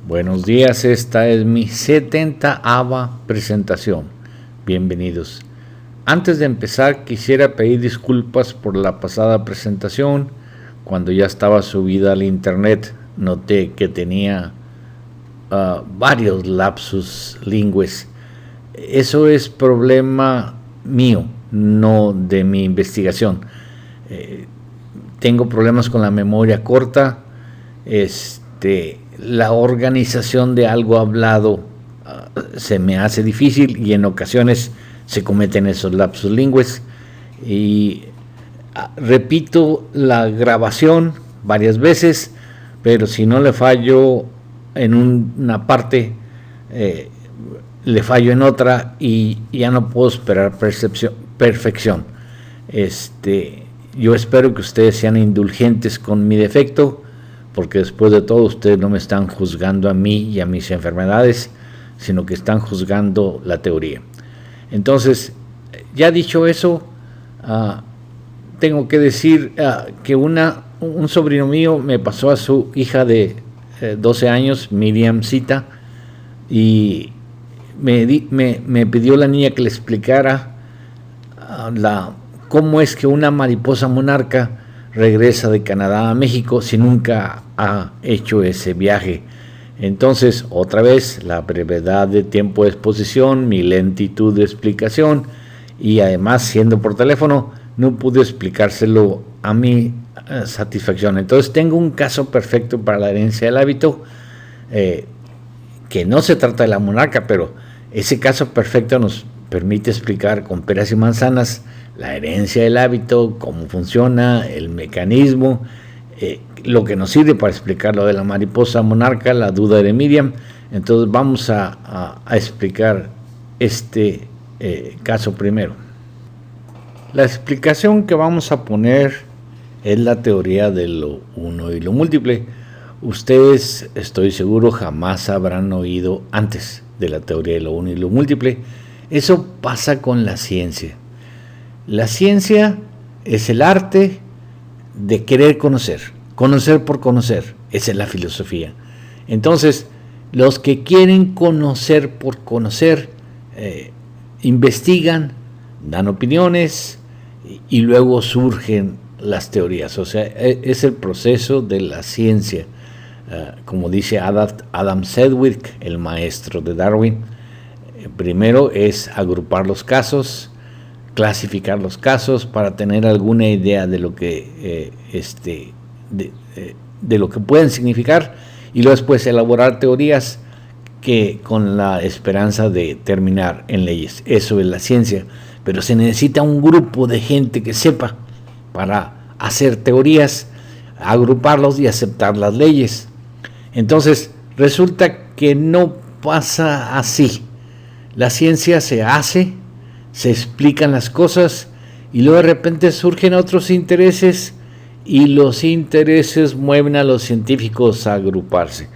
Buenos días, esta es mi 70ª presentación. Bienvenidos. Antes de empezar, quisiera pedir disculpas por la pasada presentación. Cuando ya estaba subida al internet, noté que tenía varios lapsus lingües. Eso es problema mío, no de mi investigación. Tengo problemas con la memoria corta. La organización de algo hablado se me hace difícil y en ocasiones se cometen esos lapsus lingües. Y repito la grabación varias veces, pero si no le fallo en una parte, le fallo en otra y ya no puedo esperar perfección. Yo espero que ustedes sean indulgentes con mi defecto, porque después de todo ustedes no me están juzgando a mí y a mis enfermedades, sino que están juzgando la teoría. Entonces, ya dicho eso, tengo que decir que un sobrino mío me pasó a su hija de 12 años, Miriamcita, y me pidió la niña que le explicara cómo es que una mariposa monarca regresa de Canadá a México si nunca ha hecho ese viaje. Entonces, otra vez, la brevedad de tiempo de exposición, mi lentitud de explicación, y además, siendo por teléfono, no pude explicárselo a mi satisfacción. Entonces, tengo un caso perfecto para la herencia del hábito, que no se trata de la monarca, pero ese caso perfecto nos permite explicar con peras y manzanas la herencia del hábito, cómo funciona, el mecanismo, lo que nos sirve para explicar lo de la mariposa monarca, la duda de Miriam. Entonces vamos a explicar este caso primero. La explicación que vamos a poner es la teoría de lo uno y lo múltiple. Ustedes, estoy seguro, jamás habrán oído antes de la teoría de lo uno y lo múltiple. Eso pasa con la ciencia. La ciencia es el arte de querer conocer por conocer. Esa es la filosofía. Entonces, los que quieren conocer por conocer, investigan, dan opiniones y luego surgen las teorías. O sea, es el proceso de la ciencia. Como dice Adam Sedgwick, el maestro de Darwin, primero es agrupar los casos, clasificar los casos para tener alguna idea de lo que de lo que pueden significar, y luego después elaborar teorías que con la esperanza de terminar en leyes. Eso es la ciencia, pero se necesita un grupo de gente que sepa para hacer teorías, agruparlos y aceptar las leyes. Entonces resulta que no pasa así. La ciencia se hace, se explican las cosas y luego de repente surgen otros intereses y los intereses mueven a los científicos a agruparse.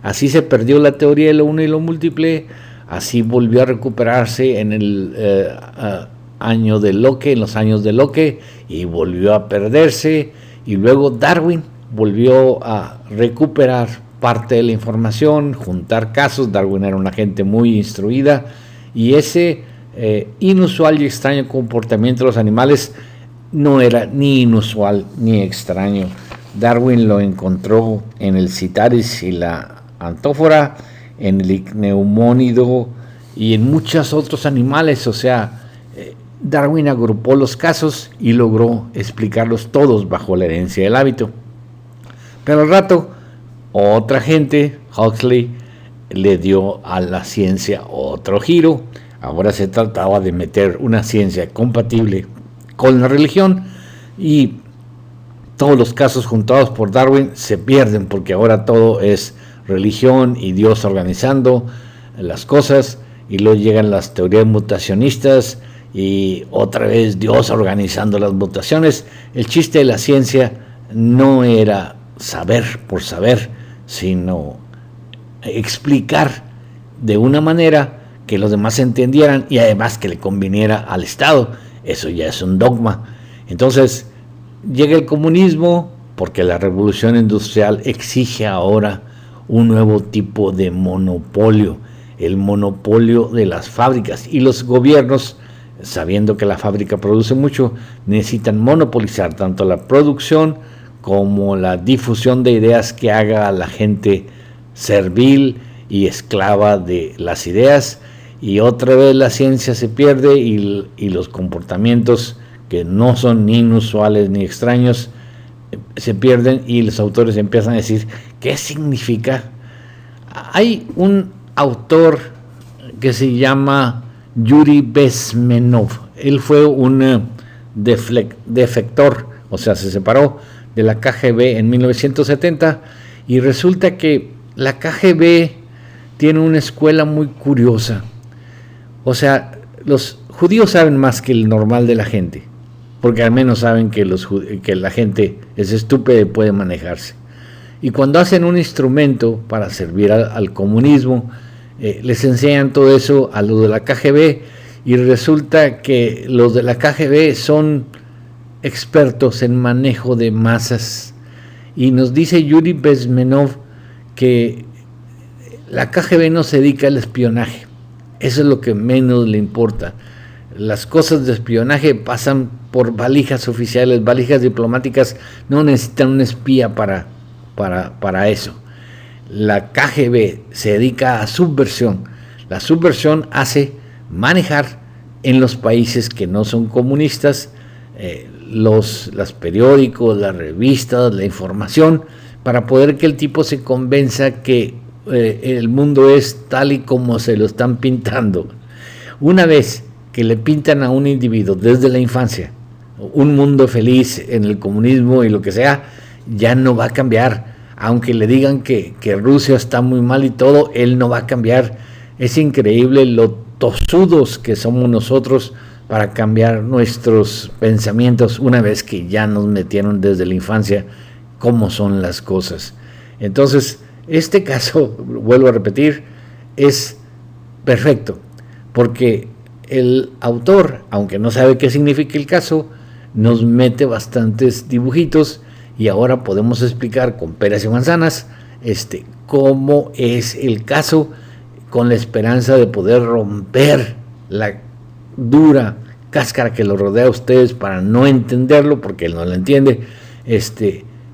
Así se perdió la teoría de lo uno y lo múltiple, así volvió a recuperarse en el año de Locke, en los años de Locke, y volvió a perderse, y luego Darwin volvió a recuperar parte de la información, juntar casos. Darwin era una gente muy instruida, y ese inusual y extraño comportamiento de los animales no era ni inusual ni extraño. Darwin lo encontró en el Citaris y la Antófora, en el Ichneumónido y en muchos otros animales. O sea, Darwin agrupó los casos y logró explicarlos todos bajo la herencia del hábito. Pero al rato, otra gente, Huxley, le dio a la ciencia otro giro. Ahora se trataba de meter una ciencia compatible con la religión, y todos los casos juntados por Darwin se pierden, porque ahora todo es religión y Dios organizando las cosas, y luego llegan las teorías mutacionistas y otra vez Dios organizando las mutaciones. El chiste de la ciencia no era saber por saber, sino explicar de una manera que los demás entendieran y además que le conviniera al Estado. Eso ya es un dogma. Entonces llega el comunismo, porque la revolución industrial exige ahora un nuevo tipo de monopolio, el monopolio de las fábricas, y los gobiernos, sabiendo que la fábrica produce mucho, necesitan monopolizar tanto la producción como la difusión de ideas que haga a la gente servil y esclava de las ideas, y otra vez la ciencia se pierde y los comportamientos que no son ni inusuales ni extraños se pierden, y los autores empiezan a decir ¿qué significa? Hay un autor que se llama Yuri Bezmenov. Él fue un defector, o sea, se separó de la KGB en 1970, y resulta que la KGB tiene una escuela muy curiosa. O sea, los judíos saben más que el normal de la gente, porque al menos saben que la gente es estúpida y puede manejarse. Y cuando hacen un instrumento para servir al comunismo, les enseñan todo eso a los de la KGB, y resulta que los de la KGB son expertos en manejo de masas. Y nos dice Yuri Bezmenov que la KGB no se dedica al espionaje. Eso es lo que menos le importa. Las cosas de espionaje pasan por valijas oficiales, valijas diplomáticas. No necesitan un espía para eso. La KGB se dedica a subversión. La subversión hace manejar en los países que no son comunistas los periódicos, las revistas, la información, para poder que el tipo se convenza que el mundo es tal y como se lo están pintando. Una vez que le pintan a un individuo desde la infancia un mundo feliz en el comunismo y lo que sea, ya no va a cambiar. Aunque le digan que Rusia está muy mal y todo, él no va a cambiar. Es increíble lo tosudos que somos nosotros para cambiar nuestros pensamientos una vez que ya nos metieron desde la infancia cómo son las cosas. Entonces, este caso, vuelvo a repetir, es perfecto, porque el autor, aunque no sabe qué significa el caso, nos mete bastantes dibujitos, y ahora podemos explicar con peras y manzanas cómo es el caso, con la esperanza de poder romper la dura cáscara que lo rodea a ustedes para no entenderlo, porque él no lo entiende,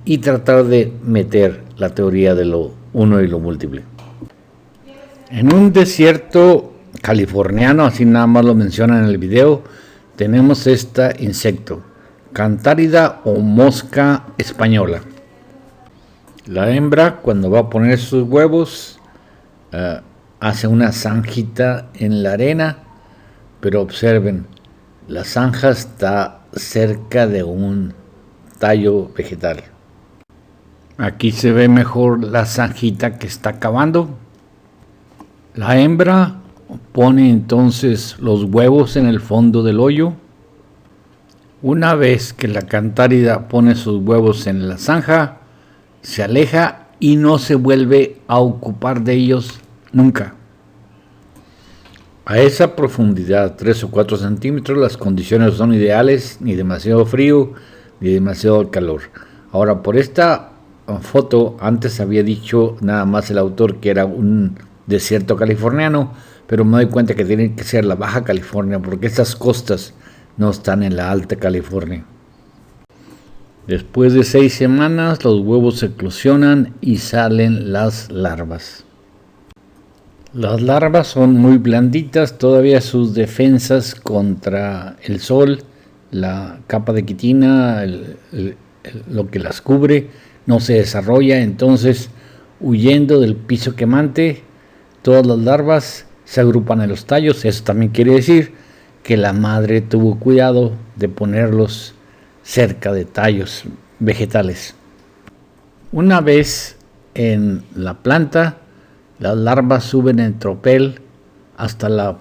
y tratar de meter la teoría de lo uno y lo múltiple. En un desierto californiano, así nada más lo mencionan en el video, tenemos este insecto, cantárida o mosca española. La hembra, cuando va a poner sus huevos, hace una zanjita en la arena, pero observen, la zanja está cerca de un tallo vegetal. Aquí se ve mejor la zanjita que está cavando. La hembra pone entonces los huevos en el fondo del hoyo. Una vez que la cantárida pone sus huevos en la zanja, se aleja y no se vuelve a ocupar de ellos nunca. A esa profundidad, 3 o 4 centímetros, las condiciones son ideales, ni demasiado frío, ni demasiado calor. Ahora, por esta foto, antes había dicho nada más el autor que era un desierto californiano, pero me doy cuenta que tiene que ser la Baja California, porque estas costas no están en la Alta California. Después de 6 semanas, los huevos eclosionan y salen las larvas. Las larvas son muy blanditas, todavía sus defensas contra el sol, la capa de quitina, lo que las cubre, no se desarrolla. Entonces, huyendo del piso quemante, todas las larvas se agrupan en los tallos. Eso también quiere decir que la madre tuvo cuidado de ponerlos cerca de tallos vegetales. Una vez en la planta, las larvas suben en tropel hasta la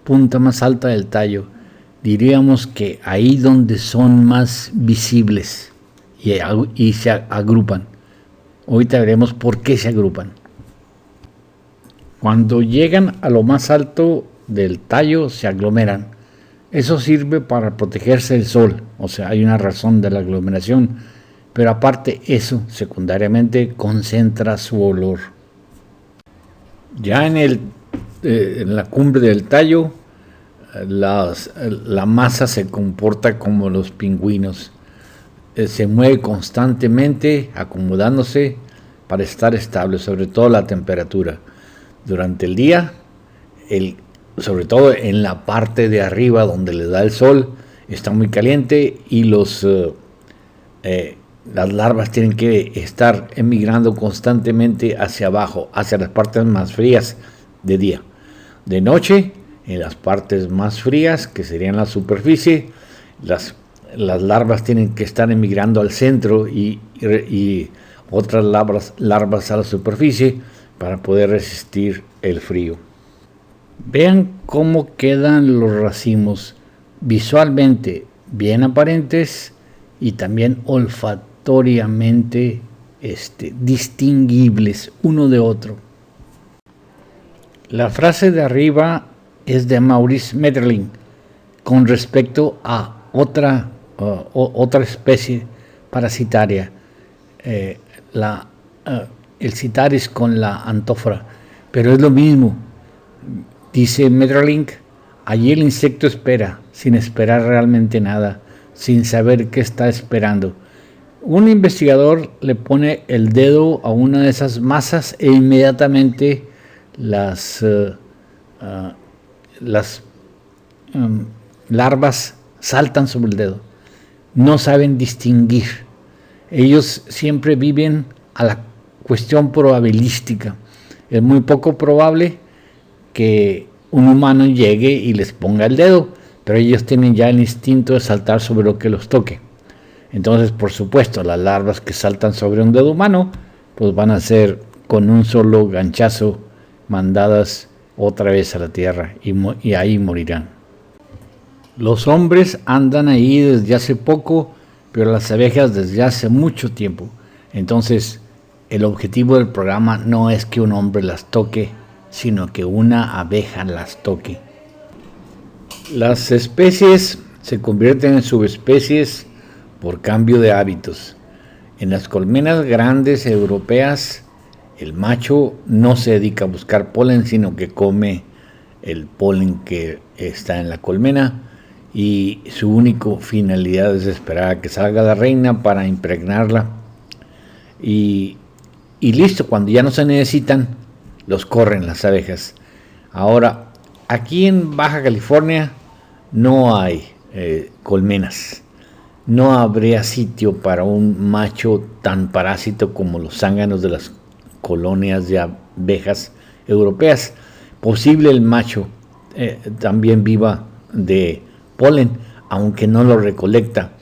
punta más alta del tallo. Diríamos que ahí donde son más visibles y se agrupan. Ahorita veremos por qué se agrupan. Cuando llegan a lo más alto del tallo se aglomeran. Eso sirve para protegerse del sol, o sea, hay una razón de la aglomeración, pero aparte eso, secundariamente, concentra su olor. Ya en la cumbre del tallo, la masa se comporta como los pingüinos. Se mueve constantemente, acomodándose para estar estable, sobre todo la temperatura. Durante el día, sobre todo en la parte de arriba donde le da el sol, está muy caliente y las larvas tienen que estar emigrando constantemente hacia abajo, hacia las partes más frías de día. De noche, en las partes más frías, que serían la superficie, las larvas tienen que estar emigrando al centro y otras larvas a la superficie para poder resistir el frío. Vean cómo quedan los racimos visualmente bien aparentes y también olfatoriamente distinguibles uno de otro. La frase de arriba es de Maurice Maeterlinck con respecto a otra especie parasitaria, el Citaris con la antófora, pero es lo mismo. Dice Maeterlinck, allí el insecto espera, sin esperar realmente nada, sin saber qué está esperando. Un investigador le pone el dedo a una de esas masas e inmediatamente las larvas saltan sobre el dedo. No saben distinguir. Ellos siempre viven a la cuestión probabilística. Es muy poco probable que un humano llegue y les ponga el dedo, pero ellos tienen ya el instinto de saltar sobre lo que los toque. Entonces, por supuesto, las larvas que saltan sobre un dedo humano, pues van a ser con un solo ganchazo mandadas otra vez a la tierra y ahí morirán. Los hombres andan ahí desde hace poco, pero las abejas desde hace mucho tiempo. Entonces, el objetivo del programa no es que un hombre las toque, sino que una abeja las toque. Las especies se convierten en subespecies por cambio de hábitos. En las colmenas grandes europeas, el macho no se dedica a buscar polen, sino que come el polen que está en la colmena y su única finalidad es esperar a que salga la reina para impregnarla y listo, cuando ya no se necesitan, los corren las abejas. Ahora, aquí en Baja California no hay colmenas. No habría sitio para un macho tan parásito como los zánganos de las colonias de abejas europeas. Posible el macho también viva de polen, aunque no lo recolecta,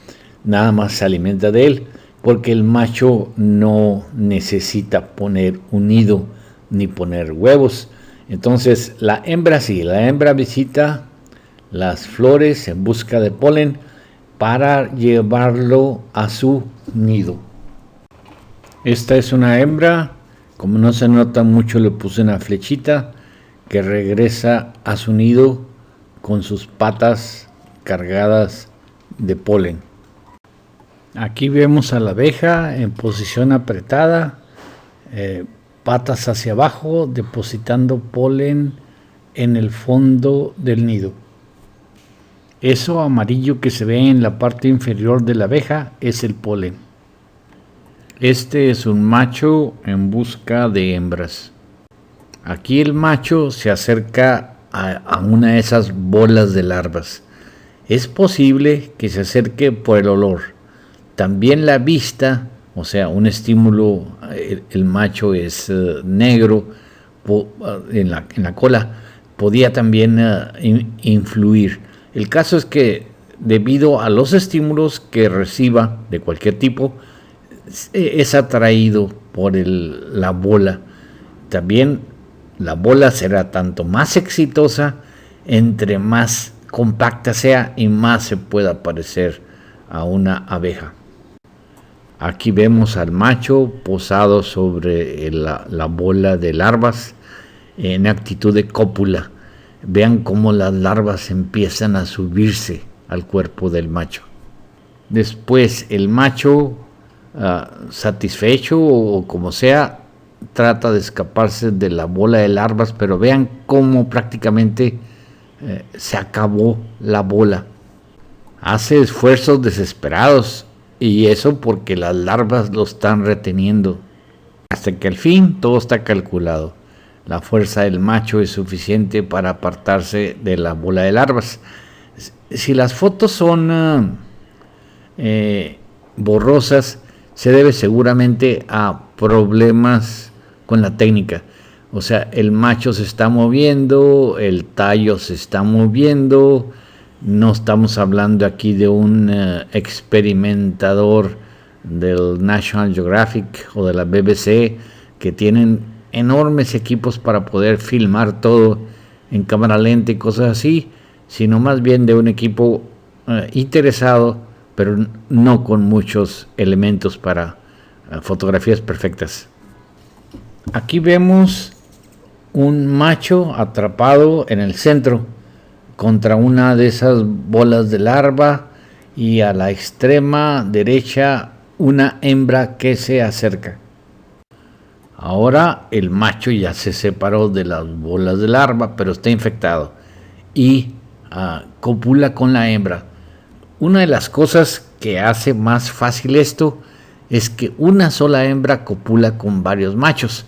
nada más se alimenta de él, porque el macho no necesita poner un nido ni poner huevos. Entonces la hembra sí, la hembra visita las flores en busca de polen para llevarlo a su nido. Esta es una hembra, como no se nota mucho le puse una flechita que regresa a su nido con sus patas cargadas de polen. Aquí vemos a la abeja en posición apretada, patas hacia abajo, depositando polen en el fondo del nido. Eso amarillo que se ve en la parte inferior de la abeja es el polen. Este es un macho en busca de hembras. Aquí el macho se acerca a una de esas bolas de larvas. Es posible que se acerque por el olor. También la vista, o sea, un estímulo, el macho es negro en la cola, podía también influir. El caso es que debido a los estímulos que reciba de cualquier tipo, es atraído por la bola. También la bola será tanto más exitosa entre más compacta sea y más se pueda parecer a una abeja. Aquí vemos al macho posado sobre la bola de larvas en actitud de cópula. Vean cómo las larvas empiezan a subirse al cuerpo del macho. Después el macho, satisfecho o como sea, trata de escaparse de la bola de larvas, pero vean cómo prácticamente se acabó la bola. Hace esfuerzos desesperados, y eso porque las larvas lo están reteniendo. Hasta que al fin todo está calculado. La fuerza del macho es suficiente para apartarse de la bola de larvas. Si las fotos son borrosas, se debe seguramente a problemas con la técnica. O sea, el macho se está moviendo, el tallo se está moviendo. No estamos hablando aquí de un experimentador del National Geographic o de la BBC, que tienen enormes equipos para poder filmar todo en cámara lenta y cosas así, sino más bien de un equipo interesado, pero no con muchos elementos para fotografías perfectas. Aquí vemos un macho atrapado en el centro contra una de esas bolas de larva, y a la extrema derecha una hembra que se acerca. Ahora el macho ya se separó de las bolas de larva, pero está infectado y copula con la hembra. Una de las cosas que hace más fácil esto es que una sola hembra copula con varios machos,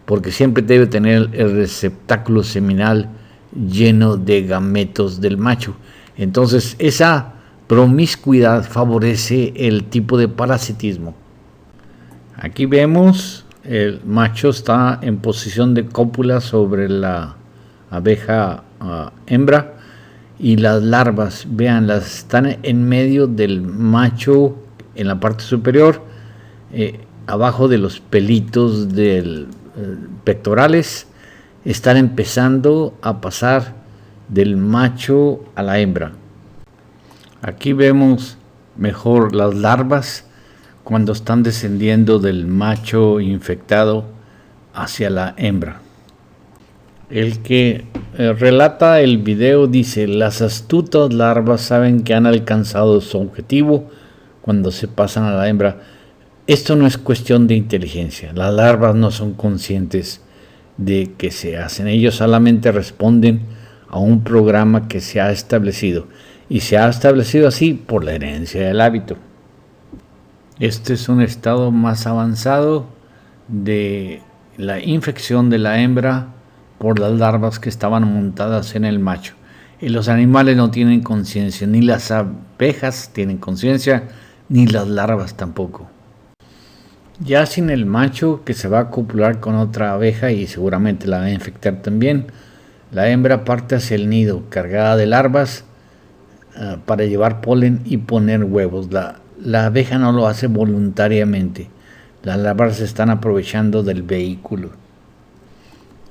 porque siempre debe tener el receptáculo seminal lleno de gametos del macho. Entonces esa promiscuidad favorece el tipo de parasitismo. Aquí vemos el macho está en posición de cópula sobre la abeja hembra, y las larvas, veanlas, están en medio del macho en la parte superior, abajo de los pelitos del pectorales. Están empezando a pasar del macho a la hembra. Aquí vemos mejor las larvas cuando están descendiendo del macho infectado hacia la hembra. El que relata el video dice: las astutas larvas saben que han alcanzado su objetivo cuando se pasan a la hembra. Esto no es cuestión de inteligencia. Las larvas no son conscientes de que se hacen. Ellos solamente responden a un programa que se ha establecido, y se ha establecido así por la herencia del hábito. Este es un estado más avanzado de la infección de la hembra por las larvas que estaban montadas en el macho. Y los animales no tienen conciencia, ni las abejas tienen conciencia, ni las larvas tampoco. Ya sin el macho, que se va a copular con otra abeja y seguramente la va a infectar también, la hembra parte hacia el nido cargada de larvas para llevar polen y poner huevos. La abeja no lo hace voluntariamente. Las larvas se están aprovechando del vehículo.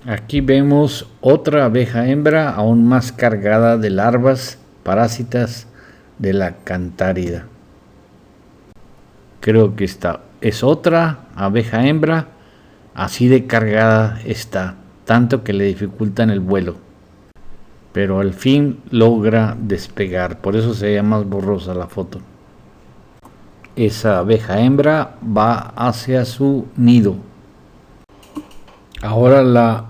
Aquí vemos otra abeja hembra aún más cargada de larvas parásitas de la cantárida. Creo que esta es otra abeja hembra, así de cargada está, tanto que le dificultan el vuelo, pero al fin logra despegar, por eso se ve más borrosa la foto. Esa abeja hembra va hacia su nido. Ahora la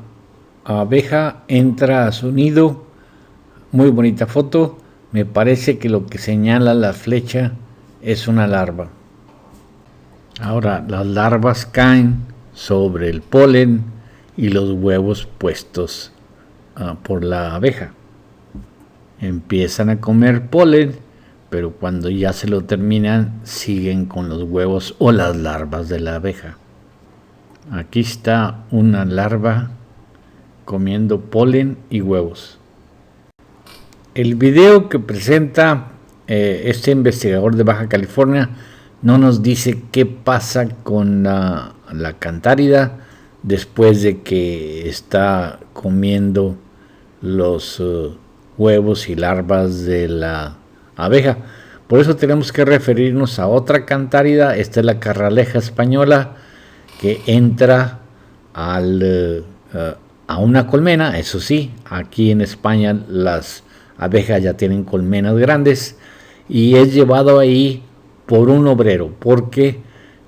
abeja entra a su nido. Muy bonita foto. Me parece que lo que señala la flecha es una larva. Ahora las larvas caen sobre el polen y los huevos puestos por la abeja. Empiezan a comer polen, pero cuando ya se lo terminan, siguen con los huevos o las larvas de la abeja. Aquí está una larva comiendo polen y huevos. El video que presenta este investigador de Baja California no nos dice qué pasa con la cantárida después de que está comiendo los huevos y larvas de la abeja. Por eso tenemos que referirnos a otra cantárida. Esta es la carraleja española, que entra a una colmena. Eso sí, aquí en España las abejas ya tienen colmenas grandes, y es llevado ahí por un obrero, porque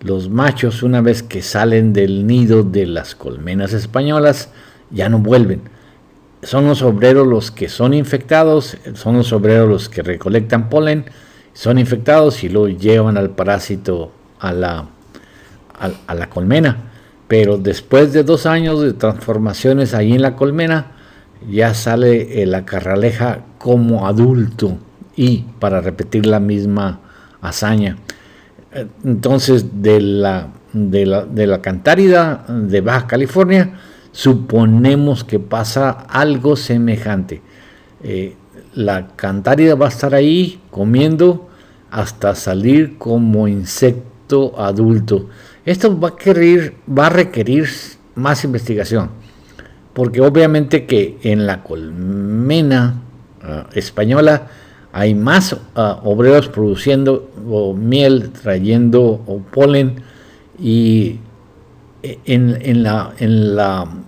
Los machos, una vez que salen del nido de las colmenas españolas, ya no vuelven. Son los obreros los que son infectados, son los obreros los que recolectan polen, son infectados y lo llevan al parásito a la colmena. Pero después de 2 años de transformaciones ahí en la colmena, ya sale la carraleja como adulto y para repetir la misma hazaña. Entonces, de la cantárida de Baja California, suponemos que pasa algo semejante. La cantárida va a estar ahí comiendo hasta salir como insecto adulto. Esto va a requerir más investigación, porque obviamente que en la colmena española hay más obreros produciendo miel, trayendo polen, y en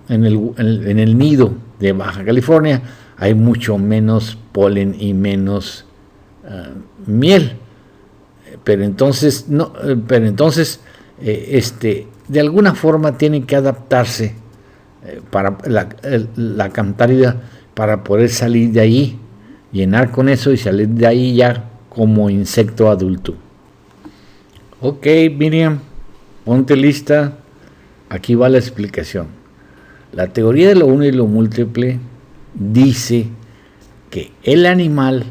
el nido de Baja California hay mucho menos polen y menos miel. Pero entonces de alguna forma tienen que adaptarse para la cantárida para poder salir de ahí, llenar con eso y salir de ahí ya como insecto adulto. Ok, Miriam, ponte lista. Aquí va la explicación. La teoría de lo uno y lo múltiple dice que el animal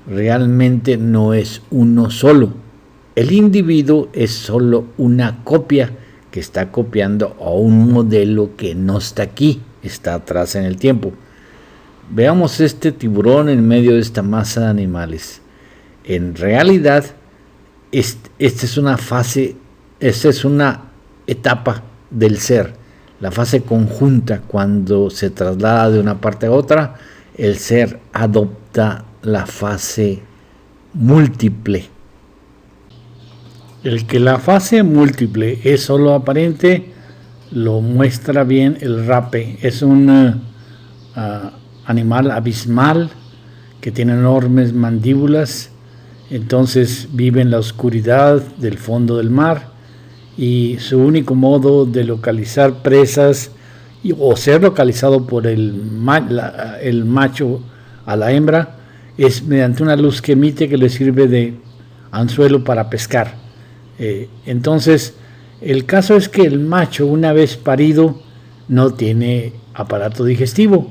realmente no es uno solo. El individuo es solo una copia que está copiando a un modelo que no está aquí, está atrás en el tiempo. Veamos este tiburón en medio de esta masa de animales. En realidad, esta es una fase, esta es una etapa del ser, la fase conjunta. Cuando se traslada de una parte a otra, el ser adopta la fase múltiple. El que la fase múltiple es solo aparente lo muestra bien el rape. Es un animal abismal que tiene enormes mandíbulas, entonces vive en la oscuridad del fondo del mar, y su único modo de localizar presas o ser localizado por el macho a la hembra es mediante una luz que emite, que le sirve de anzuelo para pescar. Entonces el caso es que el macho, una vez parido, no tiene aparato digestivo,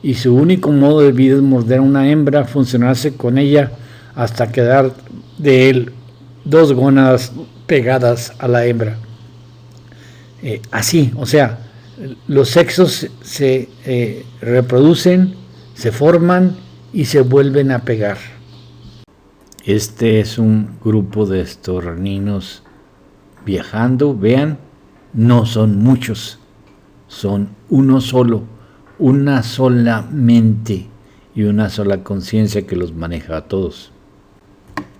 y su único modo de vida es morder a una hembra, funcionarse con ella hasta quedar de él 2 gónadas pegadas a la hembra. Así, o sea, los sexos se reproducen, se forman y se vuelven a pegar. Este es un grupo de estorninos viajando. Vean, no son muchos, son uno solo, una sola mente y una sola conciencia que los maneja a todos.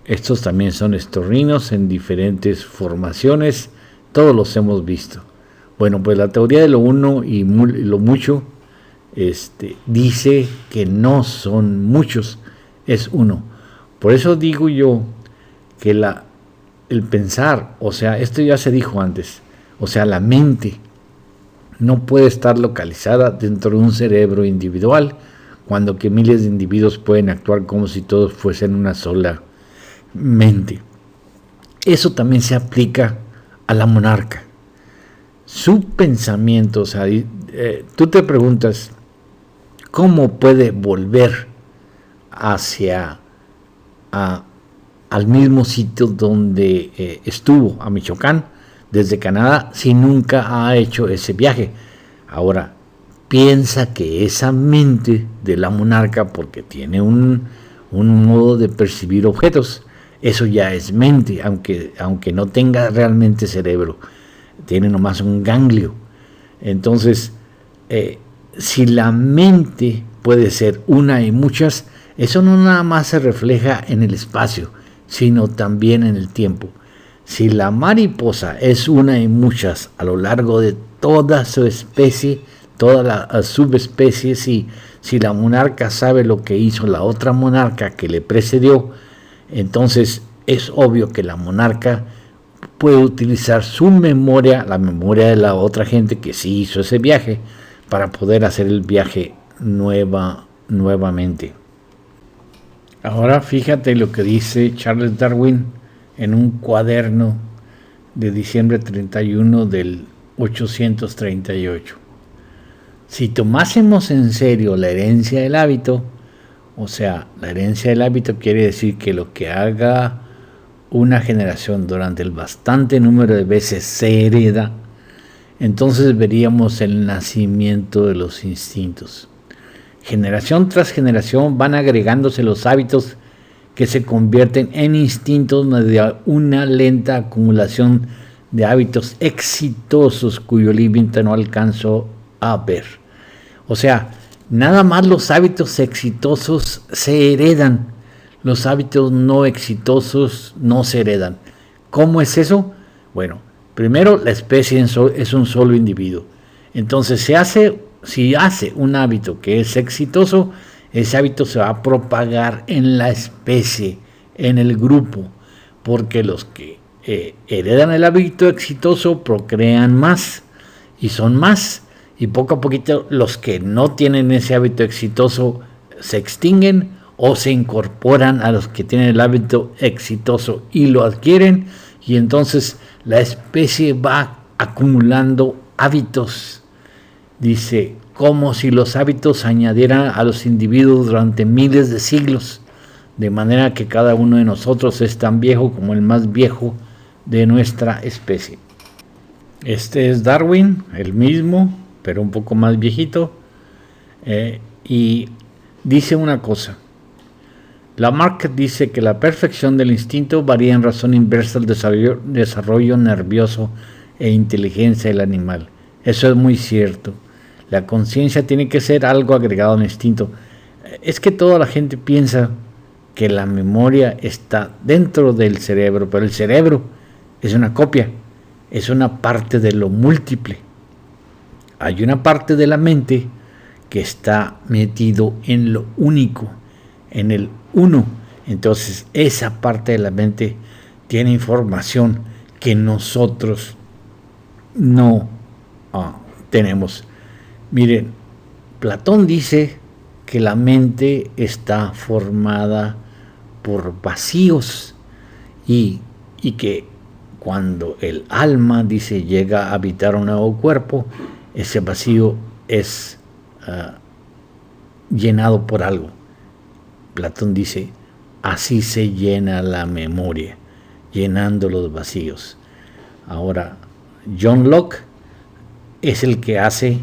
Estos también son estorninos en diferentes formaciones, todos los hemos visto. Bueno, pues la teoría de lo uno y lo mucho dice que no son muchos, es uno. Por eso digo yo que el pensar, o sea, esto ya se dijo antes, o sea, la mente no puede estar localizada dentro de un cerebro individual, cuando que miles de individuos pueden actuar como si todos fuesen una sola mente. Eso también se aplica a la monarca. Su pensamiento, o sea, tú te preguntas, ¿cómo puede volver hacia al mismo sitio donde estuvo, a Michoacán, desde Canadá, si nunca ha hecho ese viaje? Ahora, piensa que esa mente de la monarca, porque tiene un modo de percibir objetos, eso ya es mente, aunque no tenga realmente cerebro, tiene nomás un ganglio. Entonces, si la mente puede ser una y muchas, eso no nada más se refleja en el espacio, sino también en el tiempo. Si la mariposa es una y muchas a lo largo de toda su especie, todas las subespecies, y si la monarca sabe lo que hizo la otra monarca que le precedió, entonces es obvio que la monarca puede utilizar su memoria, la memoria de la otra gente que sí hizo ese viaje, para poder hacer el viaje nuevamente. Ahora fíjate lo que dice Charles Darwin en un cuaderno de diciembre 31 del 838. Si tomásemos en serio la herencia del hábito, o sea, la herencia del hábito quiere decir que lo que haga una generación durante el bastante número de veces se hereda, entonces veríamos el nacimiento de los instintos. Generación tras generación van agregándose los hábitos que se convierten en instintos mediante una lenta acumulación de hábitos exitosos cuyo límite no alcanzó a ver. O sea, nada más los hábitos exitosos se heredan, los hábitos no exitosos no se heredan. ¿Cómo es eso? Bueno, primero la especie es un solo individuo. Entonces si hace un hábito que es exitoso, ese hábito se va a propagar en la especie, en el grupo, porque los que heredan el hábito exitoso procrean más y son más, y poco a poquito los que no tienen ese hábito exitoso se extinguen o se incorporan a los que tienen el hábito exitoso y lo adquieren, y entonces la especie va acumulando hábitos. Dice, como si los hábitos añadieran a los individuos durante miles de siglos, de manera que cada uno de nosotros es tan viejo como el más viejo de nuestra especie. Este es Darwin, el mismo, pero un poco más viejito, y dice una cosa. Lamarck dice que la perfección del instinto varía en razón inversa al desarrollo nervioso e inteligencia del animal. Eso es muy cierto. La conciencia tiene que ser algo agregado al instinto. Es que toda la gente piensa que la memoria está dentro del cerebro, pero el cerebro es una copia, es una parte de lo múltiple. Hay una parte de la mente que está metido en lo único, en el uno. Entonces esa parte de la mente tiene información que nosotros no tenemos. Miren, Platón dice que la mente está formada por vacíos y que cuando el alma, dice, llega a habitar un nuevo cuerpo, ese vacío es llenado por algo. Platón dice, así se llena la memoria, llenando los vacíos. Ahora, John Locke es el que hace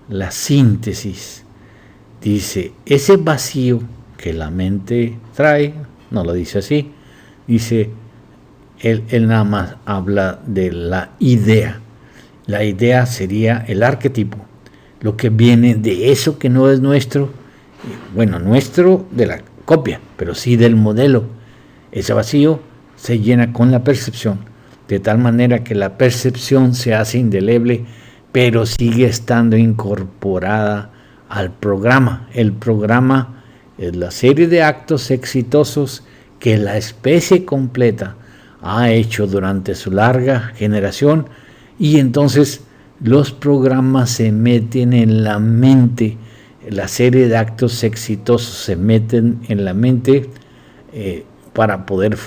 la síntesis. Dice, ese vacío que la mente trae, no lo dice así, dice, él nada más habla de la idea. La idea sería el arquetipo, lo que viene de eso que no es nuestro, bueno, nuestro de la copia, pero sí del modelo. Ese vacío se llena con la percepción, de tal manera que la percepción se hace indeleble, pero sigue estando incorporada al programa. El programa es la serie de actos exitosos que la especie completa ha hecho durante su larga generación, y entonces los programas se meten en la mente, la serie de actos exitosos se meten en la mente para poder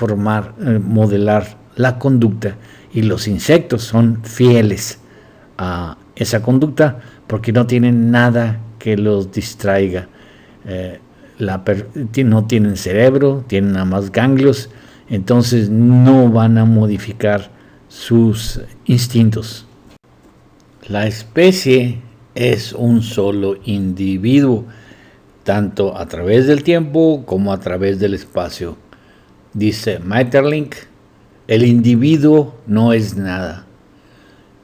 modelar la conducta, y los insectos son fieles a esa conducta porque no tienen nada que los distraiga. No tienen cerebro, tienen nada más ganglios, entonces no van a modificar sus instintos. La especie es un solo individuo, tanto a través del tiempo como a través del espacio. Dice Maeterlinck, el individuo no es nada.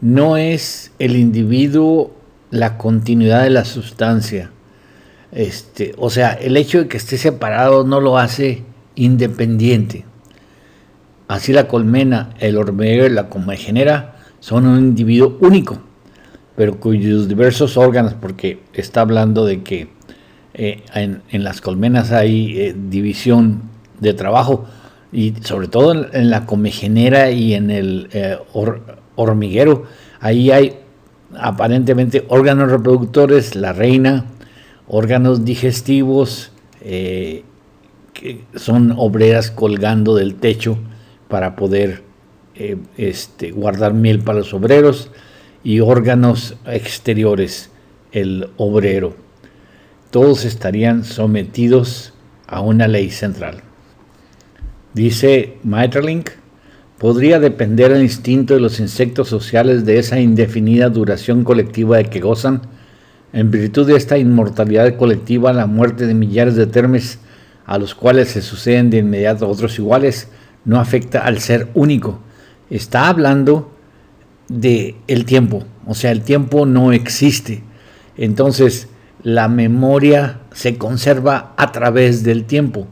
No es el individuo la continuidad de la sustancia. O sea, el hecho de que esté separado no lo hace independiente. Así la colmena, el hormiguero y la comejenera son un individuo único, pero cuyos diversos órganos, porque está hablando de que en las colmenas hay división de trabajo, y sobre todo en la comejenera y en el hormiguero. Ahí hay aparentemente órganos reproductores, la reina, órganos digestivos, que son obreras colgando del techo para poder guardar miel para los obreros, y órganos exteriores, el obrero. Todos estarían sometidos a una ley central. Dice Maeterlinck, podría depender el instinto de los insectos sociales de esa indefinida duración colectiva de que gozan. En virtud de esta inmortalidad colectiva, la muerte de millares de termes a los cuales se suceden de inmediato otros iguales no afecta al ser único. Está hablando de el tiempo, o sea, el tiempo no existe. Entonces, la memoria se conserva a través del tiempo.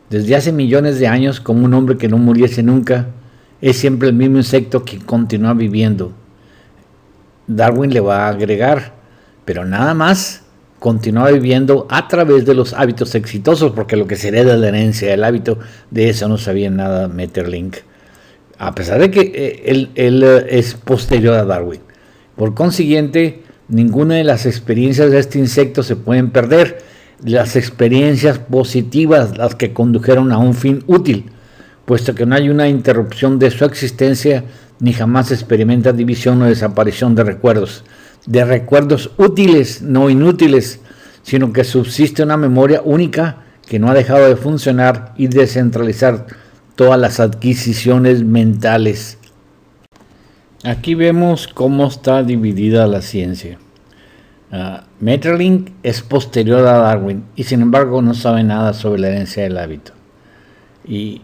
Desde hace millones de años, como un hombre que no muriese nunca, es siempre el mismo insecto que continúa viviendo. Darwin le va a agregar, pero nada más continúa viviendo a través de los hábitos exitosos, porque lo que se hereda es la herencia del hábito. De eso no sabía nada Maeterlinck, a pesar de que él es posterior a Darwin. Por consiguiente, ninguna de las experiencias de este insecto se pueden perder. Las experiencias positivas, las que condujeron a un fin útil, puesto que no hay una interrupción de su existencia, ni jamás se experimenta división o desaparición de recuerdos útiles, no inútiles, sino que subsiste una memoria única que no ha dejado de funcionar y descentralizar todas las adquisiciones mentales. Aquí vemos cómo está dividida la ciencia. Maeterlinck es posterior a Darwin y sin embargo no sabe nada sobre la herencia del hábito. Y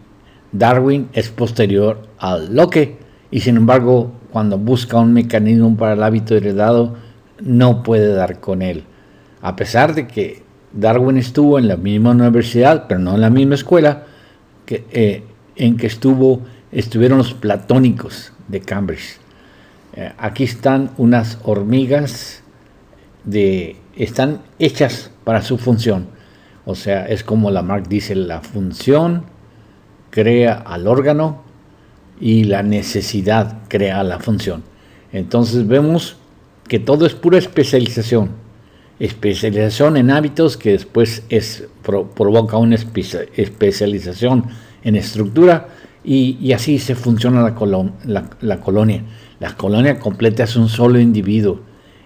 Darwin es posterior a Locke y sin embargo cuando busca un mecanismo para el hábito heredado no puede dar con él. A pesar de que Darwin estuvo en la misma universidad, pero no en la misma escuela en que estuvieron los platónicos de Cambridge. Aquí están unas hormigas están hechas para su función. O sea, es como Lamarck dice, la función crea al órgano y la necesidad crea la función. Entonces vemos que todo es pura especialización en hábitos que después provoca una especialización en estructura y así se funciona la colonia. La colonia completa es un solo individuo.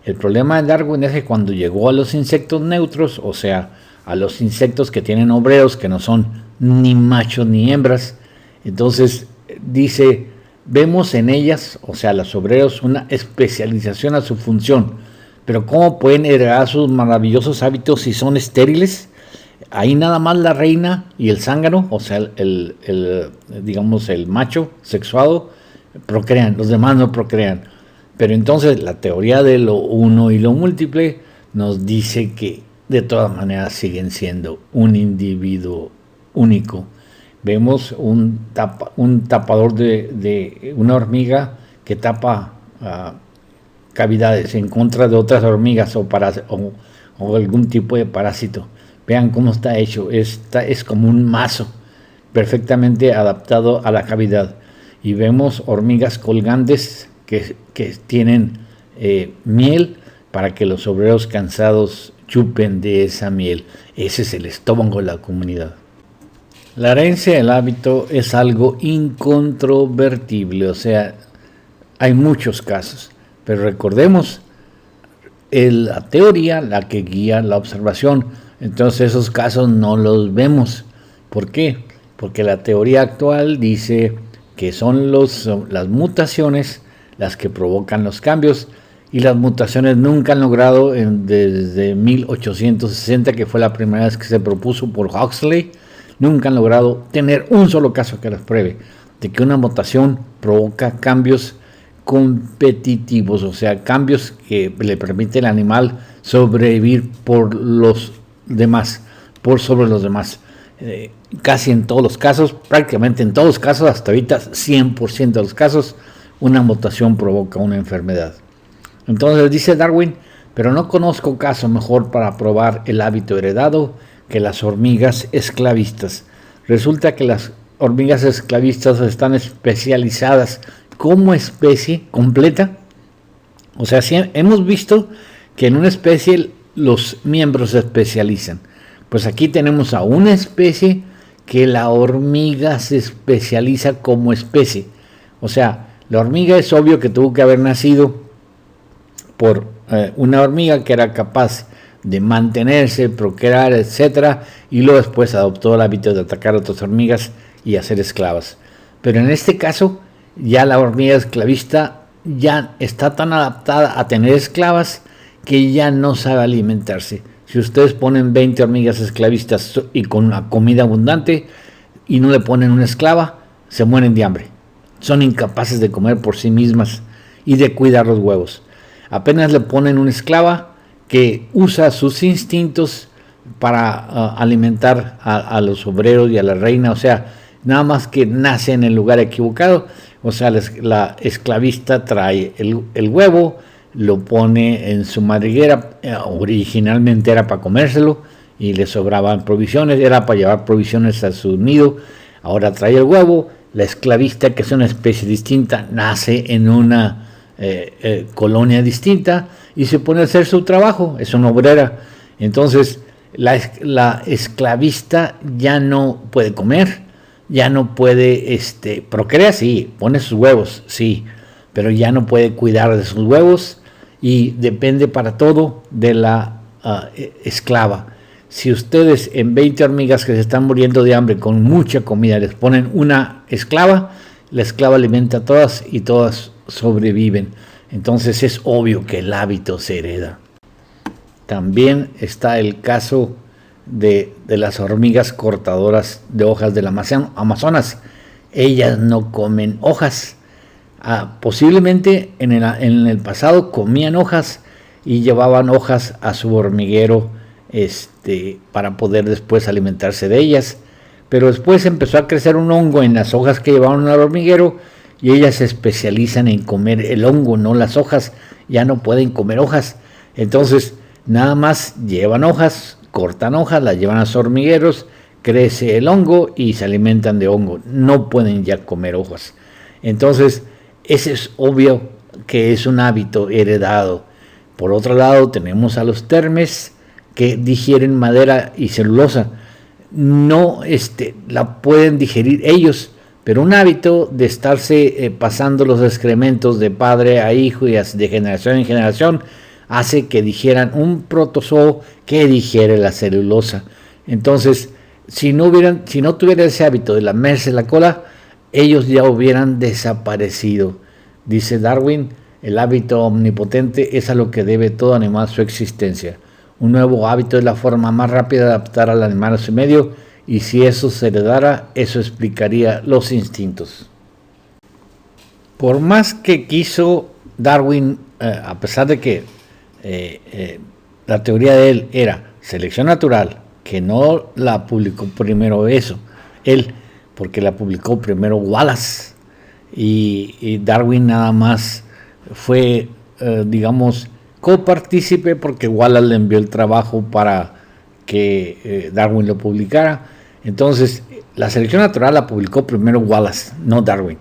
El problema de Darwin es que cuando llegó a los insectos neutros, o sea, a los insectos que tienen obreros, que no son ni machos ni hembras, entonces dice, vemos en ellas, o sea, los obreros, una especialización a su función. Pero ¿cómo pueden heredar sus maravillosos hábitos si son estériles? Ahí nada más la reina y el zángano, o sea, digamos el macho sexuado, procrean, los demás no procrean. Pero entonces la teoría de lo uno y lo múltiple nos dice que de todas maneras siguen siendo un individuo único. Vemos un tapador de una hormiga que tapa cavidades en contra de otras hormigas o algún tipo de parásito. Vean cómo está hecho, es como un mazo perfectamente adaptado a la cavidad. Y vemos hormigas colgantes que tienen miel para que los obreros cansados chupen de esa miel. Ese es el estómago de la comunidad. La herencia del hábito es algo incontrovertible, o sea, hay muchos casos, pero recordemos, la teoría la que guía la observación, entonces esos casos no los vemos. ¿Por qué? Porque la teoría actual dice que son las mutaciones las que provocan los cambios, y las mutaciones nunca han logrado, desde 1860, que fue la primera vez que se propuso por Huxley, nunca han logrado tener un solo caso que las pruebe, de que una mutación provoca cambios competitivos, o sea, cambios que le permiten al animal sobrevivir por sobre los demás. Casi en todos los casos, prácticamente en todos los casos, hasta ahorita 100% de los casos, una mutación provoca una enfermedad. Entonces dice Darwin, pero no conozco caso mejor para probar el hábito heredado que las hormigas esclavistas. Resulta que las hormigas esclavistas están especializadas como especie completa. O sea, sí, hemos visto que en una especie los miembros se especializan. Pues aquí tenemos a una especie que la hormiga se especializa como especie. O sea, la hormiga es obvio que tuvo que haber nacido por una hormiga que era capaz de mantenerse, procrear, etcétera, y luego después adoptó el hábito de atacar a otras hormigas y hacer esclavas. Pero en este caso, ya la hormiga esclavista ya está tan adaptada a tener esclavas que ya no sabe alimentarse. Si ustedes ponen 20 hormigas esclavistas y con una comida abundante y no le ponen una esclava, se mueren de hambre. Son incapaces de comer por sí mismas y de cuidar los huevos. Apenas le ponen una esclava que usa sus instintos para alimentar a los obreros y a la reina, o sea, nada más que nace en el lugar equivocado. O sea, la esclavista trae el huevo, lo pone en su madriguera, originalmente era para comérselo y le sobraban provisiones, era para llevar provisiones a su nido. Ahora trae el huevo, la esclavista, que es una especie distinta, nace en una colonia distinta y se pone a hacer su trabajo, es una obrera. Entonces la esclavista ya no puede comer, ya no puede procrear, sí, pone sus huevos, sí, pero ya no puede cuidar de sus huevos y depende para todo de la esclava. Si ustedes en 20 hormigas que se están muriendo de hambre con mucha comida les ponen una esclava, la esclava alimenta a todas y todas sobreviven. Entonces es obvio que el hábito se hereda. También está el caso de las hormigas cortadoras de hojas del Amazonas. Ellas no comen hojas. Posiblemente en el pasado comían hojas y llevaban hojas a su hormiguero para poder después alimentarse de ellas. Pero después empezó a crecer un hongo en las hojas que llevaban al hormiguero y ellas se especializan en comer el hongo, no las hojas. Ya no pueden comer hojas. Entonces nada más llevan hojas, cortan hojas, las llevan a sus hormigueros, crece el hongo y se alimentan de hongo. No pueden ya comer hojas. Entonces, ese es obvio que es un hábito heredado. Por otro lado, tenemos a los termes que digieren madera y celulosa. No la pueden digerir ellos, pero un hábito de estarse pasando los excrementos de padre a hijo y de generación en generación hace que digieran un protozoo que digiere la celulosa. Entonces, si no tuviera ese hábito de lamerse la cola, ellos ya hubieran desaparecido. Dice Darwin, el hábito omnipotente es a lo que debe todo animal su existencia. Un nuevo hábito es la forma más rápida de adaptar al animal a su medio, y si eso se heredara, eso explicaría los instintos. Por más que quiso Darwin, a pesar de que la teoría de él era selección natural, que no la publicó primero él, porque la publicó primero Wallace, y Darwin nada más fue, copartícipe porque Wallace le envió el trabajo para que Darwin lo publicara. Entonces, la selección natural la publicó primero Wallace, no Darwin.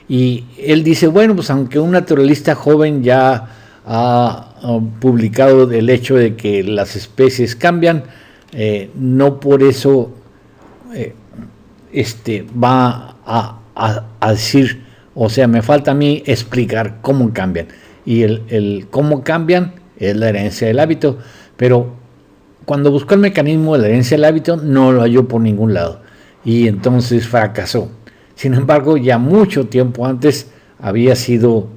Y él dice, bueno, pues aunque un naturalista joven ya ha publicado el hecho de que las especies cambian, no por eso va a decir, o sea, me falta a mí explicar cómo cambian. Y el cómo cambian es la herencia del hábito, pero cuando buscó el mecanismo de la herencia del hábito no lo halló por ningún lado y entonces fracasó. Sin embargo, ya mucho tiempo antes había sido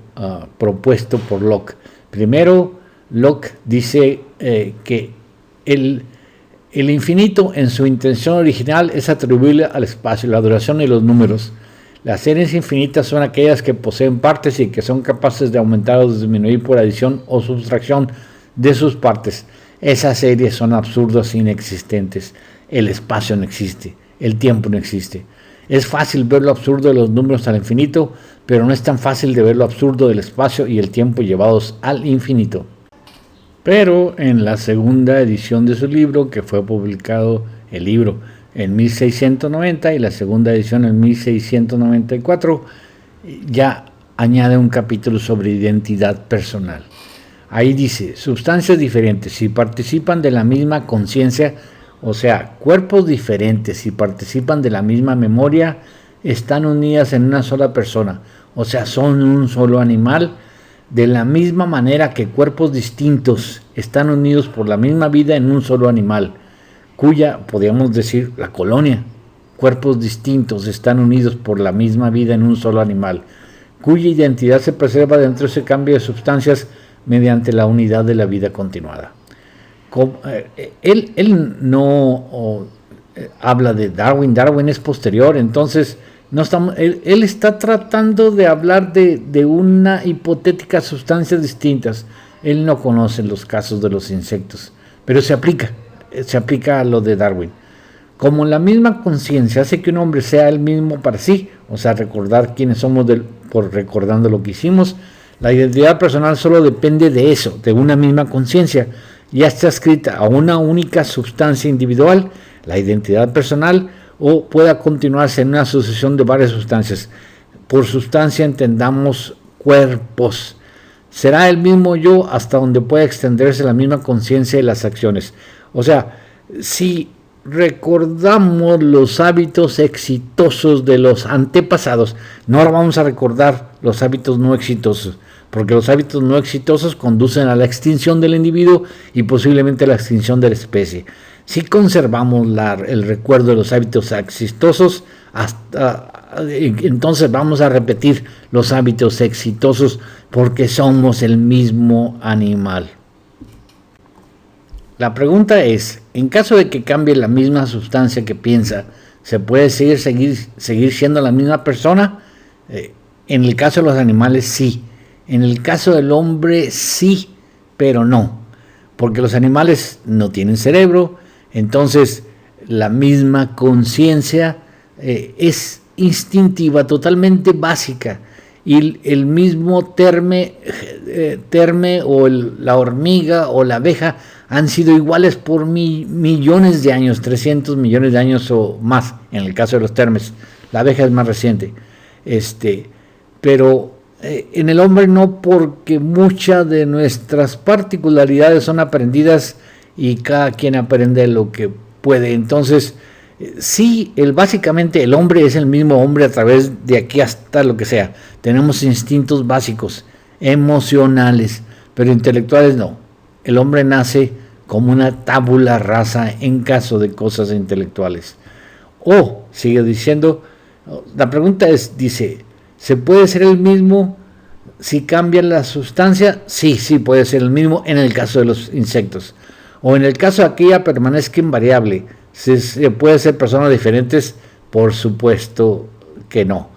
propuesto por Locke. Primero, Locke dice que el infinito en su intención original es atribuible al espacio, la duración y los números. Las series infinitas son aquellas que poseen partes y que son capaces de aumentar o disminuir por adición o sustracción de sus partes. Esas series son absurdas e inexistentes. El espacio no existe, el tiempo no existe. Es fácil ver lo absurdo de los números al infinito, pero no es tan fácil de ver lo absurdo del espacio y el tiempo llevados al infinito. Pero en la segunda edición de su libro, que fue publicado, el libro en 1690 y la segunda edición en 1694, ya añade un capítulo sobre identidad personal. Ahí dice, sustancias diferentes, si participan de la misma conciencia, o sea, cuerpos diferentes, si participan de la misma memoria, están unidas en una sola persona, o sea, son un solo animal, de la misma manera que cuerpos distintos están unidos por la misma vida en un solo animal, cuya, podríamos decir, la colonia, cuerpos distintos están unidos por la misma vida en un solo animal, cuya identidad se preserva dentro de ese cambio de sustancias mediante la unidad de la vida continuada. Él no habla de Darwin es posterior, entonces no estamos, él está tratando de hablar de una hipotética sustancias distintas. Él no conoce los casos de los insectos, pero se aplica a lo de Darwin. Como la misma conciencia hace que un hombre sea el mismo para sí, o sea, recordar quiénes somos por recordando lo que hicimos, la identidad personal solo depende de eso, de una misma conciencia. Ya está escrita a una única sustancia individual, la identidad personal, o pueda continuarse en una sucesión de varias sustancias. Por sustancia entendamos cuerpos. Será el mismo yo hasta donde pueda extenderse la misma conciencia y las acciones. O sea, si recordamos los hábitos exitosos de los antepasados, no ahora vamos a recordar los hábitos no exitosos, porque los hábitos no exitosos conducen a la extinción del individuo y posiblemente a la extinción de la especie. Si conservamos el recuerdo de los hábitos exitosos, entonces vamos a repetir los hábitos exitosos porque somos el mismo animal. La pregunta es, en caso de que cambie la misma sustancia que piensa, ¿se puede seguir siendo la misma persona? En el caso de los animales, sí. En el caso del hombre, sí, pero no. Porque los animales no tienen cerebro, entonces la misma conciencia es instintiva, totalmente básica. Y el mismo terme o la hormiga o la abeja han sido iguales por millones de años, 300 millones de años o más, en el caso de los termes. La abeja es más reciente. Pero en el hombre no, porque muchas de nuestras particularidades son aprendidas y cada quien aprende lo que puede. Entonces, sí, básicamente el hombre es el mismo hombre a través de aquí hasta lo que sea. Tenemos instintos básicos, emocionales, pero intelectuales no. El hombre nace como una tabula rasa en caso de cosas intelectuales. Sigue diciendo, la pregunta dice, ¿se puede ser el mismo si cambia la sustancia? Sí, puede ser el mismo en el caso de los insectos. O en el caso de aquella permanezca invariable. ¿Se puede ser personas diferentes? Por supuesto que no.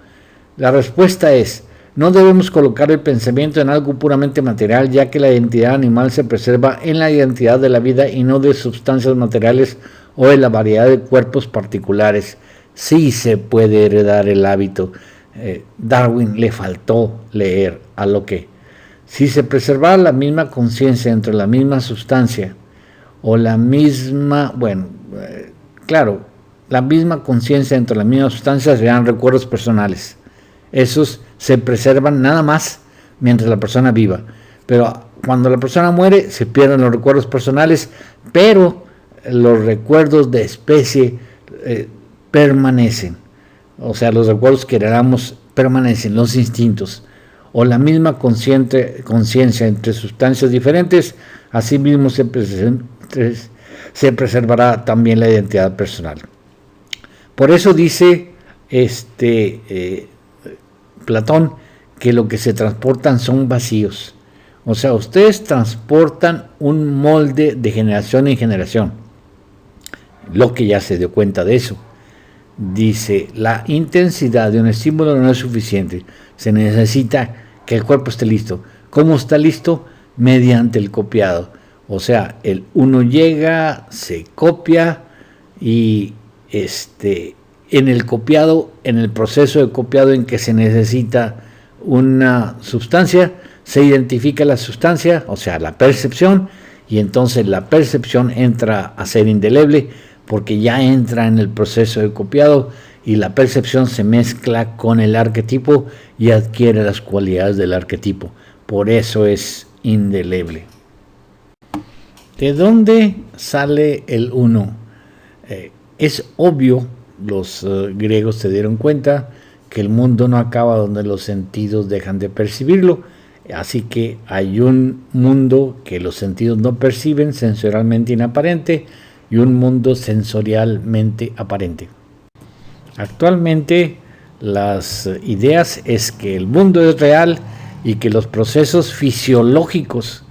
La respuesta es, no debemos colocar el pensamiento en algo puramente material, ya que la identidad animal se preserva en la identidad de la vida y no de sustancias materiales o de la variedad de cuerpos particulares. Sí se puede heredar el hábito. Darwin le faltó leer a lo que, si se preservara la misma conciencia entre la misma sustancia o la misma, la misma conciencia entre las mismas sustancias serían recuerdos personales. Esos se preservan nada más mientras la persona viva, pero cuando la persona muere se pierden los recuerdos personales, pero los recuerdos de especie permanecen. O sea, los recuerdos que heredamos permanecen, los instintos, o la misma conciencia entre sustancias diferentes, asimismo se preservará también la identidad personal. Por eso dice Platón que lo que se transportan son vacíos. O sea, ustedes transportan un molde de generación en generación. Locke ya se dio cuenta de eso. Dice, la intensidad de un estímulo no es suficiente. Se necesita que el cuerpo esté listo. ¿Cómo está listo? Mediante el copiado. O sea, uno llega, se copia y en el copiado, en el proceso de copiado en que se necesita una sustancia, se identifica la sustancia, o sea, la percepción, y entonces la percepción entra a ser indeleble porque ya entra en el proceso de copiado y la percepción se mezcla con el arquetipo y adquiere las cualidades del arquetipo. Por eso es indeleble. ¿De dónde sale el uno? Es obvio, los griegos se dieron cuenta que el mundo no acaba donde los sentidos dejan de percibirlo, así que hay un mundo que los sentidos no perciben, sensorialmente inaparente, y un mundo sensorialmente aparente. Actualmente las ideas es que el mundo es real y que los procesos fisiológicos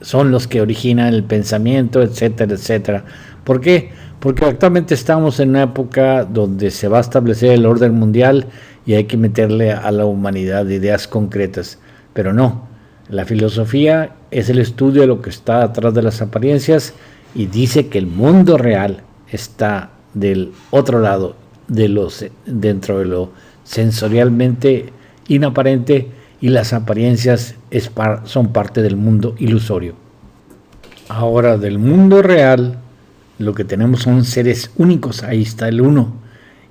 son los que originan el pensamiento, etcétera, etcétera. ¿Por qué? Porque actualmente estamos en una época donde se va a establecer el orden mundial y hay que meterle a la humanidad ideas concretas. Pero no, la filosofía es el estudio de lo que está atrás de las apariencias y dice que el mundo real está del otro lado, dentro de lo sensorialmente inaparente, y las apariencias son parte del mundo ilusorio. Ahora, del mundo real, lo que tenemos son seres únicos, ahí está el uno,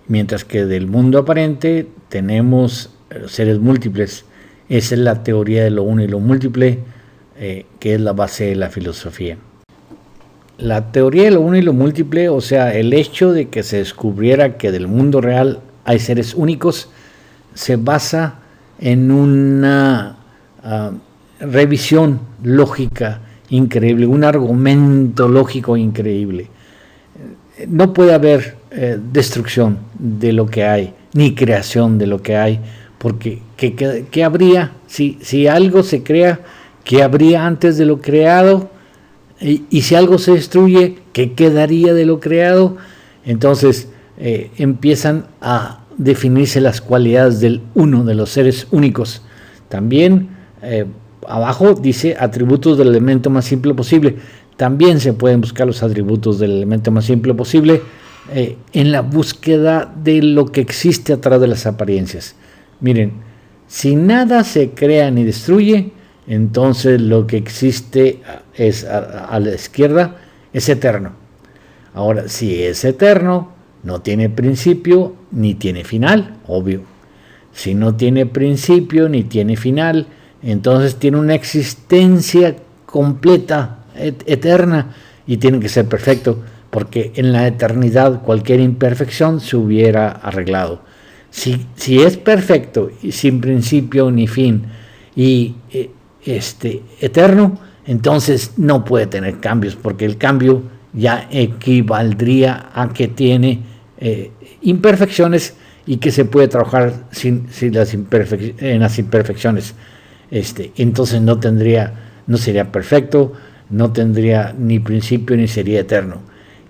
mientras que del mundo aparente tenemos seres múltiples. Esa es la teoría de lo uno y lo múltiple, que es la base de la filosofía. La teoría de lo uno y lo múltiple, o sea, el hecho de que se descubriera que del mundo real hay seres únicos, se basa en una revisión lógica increíble, un argumento lógico increíble. No puede haber destrucción de lo que hay, ni creación de lo que hay, porque ¿qué habría? Si algo se crea, ¿qué habría antes de lo creado? Y si algo se destruye, ¿qué quedaría de lo creado? Entonces empiezan a definirse las cualidades del uno, de los seres únicos. También abajo dice atributos del elemento más simple posible. También se pueden buscar los atributos del elemento más simple posible en la búsqueda de lo que existe atrás de las apariencias. Miren, si nada se crea ni destruye, entonces lo que existe es a la izquierda es eterno. Ahora, si es eterno, no tiene principio ni tiene final, obvio. Si no tiene principio ni tiene final, entonces tiene una existencia completa, eterna, y tiene que ser perfecto, porque en la eternidad cualquier imperfección se hubiera arreglado. Si es perfecto y sin principio ni fin y eterno, entonces no puede tener cambios, porque el cambio ya equivaldría a que tiene imperfecciones y que se puede trabajar sin en las imperfecciones. Entonces no sería perfecto, no tendría ni principio ni sería eterno.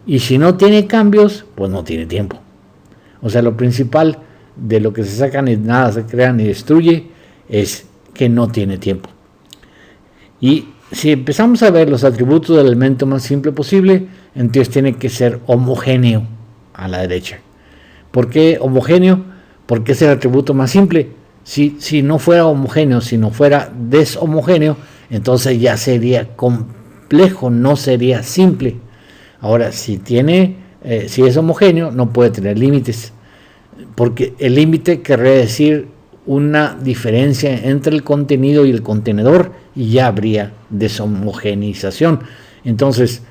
Y si no tiene cambios, pues no tiene tiempo. O sea, lo principal de lo que se saca ni nada se crea ni destruye es que no tiene tiempo. Y si empezamos a ver los atributos del elemento más simple posible, entonces tiene que ser homogéneo a la derecha. ¿Por qué homogéneo? Porque es el atributo más simple. Si no fuera homogéneo, si no fuera deshomogéneo, entonces ya sería complejo, no sería simple. Ahora, si es homogéneo, no puede tener límites, porque el límite querría decir una diferencia entre el contenido y el contenedor, y ya habría deshomogenización. Entonces,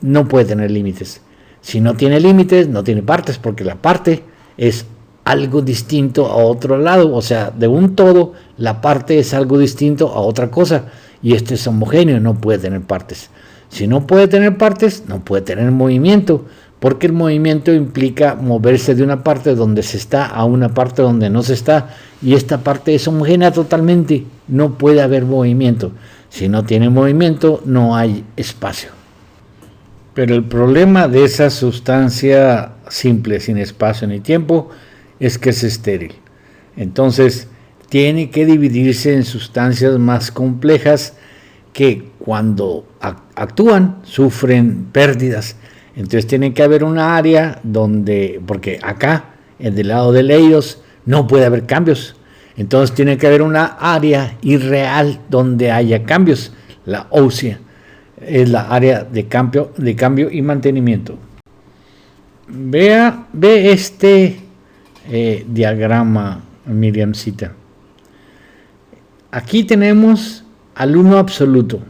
no puede tener límites. Si no tiene límites, no tiene partes, porque la parte es algo distinto a otro lado. O sea, de un todo, la parte es algo distinto a otra cosa, y este es homogéneo, no puede tener partes. Si no puede tener partes, no puede tener movimiento, porque el movimiento implica moverse de una parte donde se está a una parte donde no se está, y esta parte es homogénea totalmente, no puede haber movimiento. Si no tiene movimiento, no hay espacio. Pero el problema de esa sustancia simple, sin espacio ni tiempo, es que es estéril. Entonces, tiene que dividirse en sustancias más complejas que cuando actúan sufren pérdidas. Entonces tiene que haber una área donde, porque acá, del lado de ellos, no puede haber cambios. Entonces tiene que haber una área irreal donde haya cambios, la ósea. es la área de cambio y mantenimiento. Ve este diagrama, Miriamcita. Aquí tenemos al uno absoluto.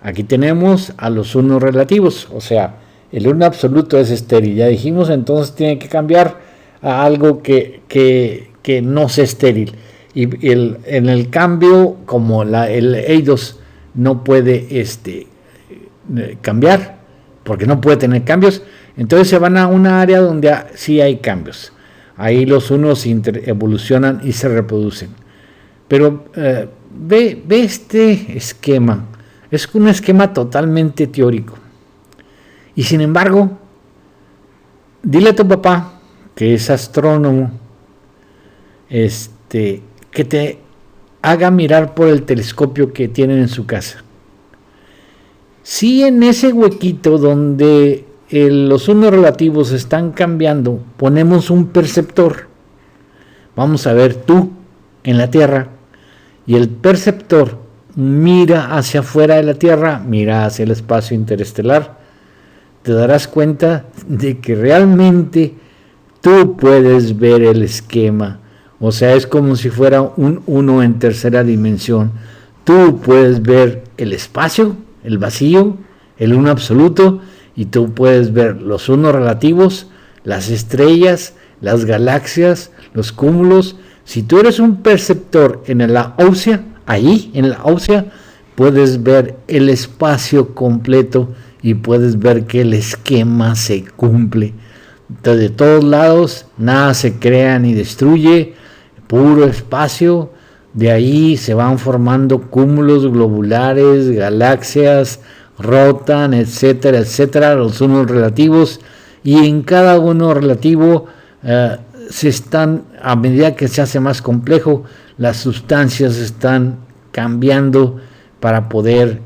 Aquí tenemos a los unos relativos, o sea, el uno absoluto es estéril. Ya dijimos, entonces tiene que cambiar a algo que no sea estéril. Y en el cambio, como el eidos no puede cambiar, porque no puede tener cambios, entonces se van a una área donde sí hay cambios. Ahí los unos evolucionan y se reproducen. Pero ve este esquema. Es un esquema totalmente teórico. Y sin embargo, dile a tu papá, que es astrónomo, que te haga mirar por el telescopio que tienen en su casa. Si en ese huequito donde los unos relativos están cambiando, ponemos un perceptor, vamos a ver tú en la Tierra, y el perceptor mira hacia afuera de la Tierra, mira hacia el espacio interestelar, te darás cuenta de que realmente tú puedes ver el esquema. O sea, es como si fuera un uno en tercera dimensión. Tú puedes ver el espacio, el vacío, el uno absoluto, y tú puedes ver los unos relativos, las estrellas, las galaxias, los cúmulos. Si tú eres un perceptor en la ósea, ahí en la ósea, puedes ver el espacio completo y puedes ver que el esquema se cumple. Entonces, de todos lados, nada se crea ni destruye, puro espacio. De ahí se van formando cúmulos globulares, galaxias, rotan, etcétera, etcétera, los unos relativos, y en cada uno relativo a medida que se hace más complejo, las sustancias están cambiando para poder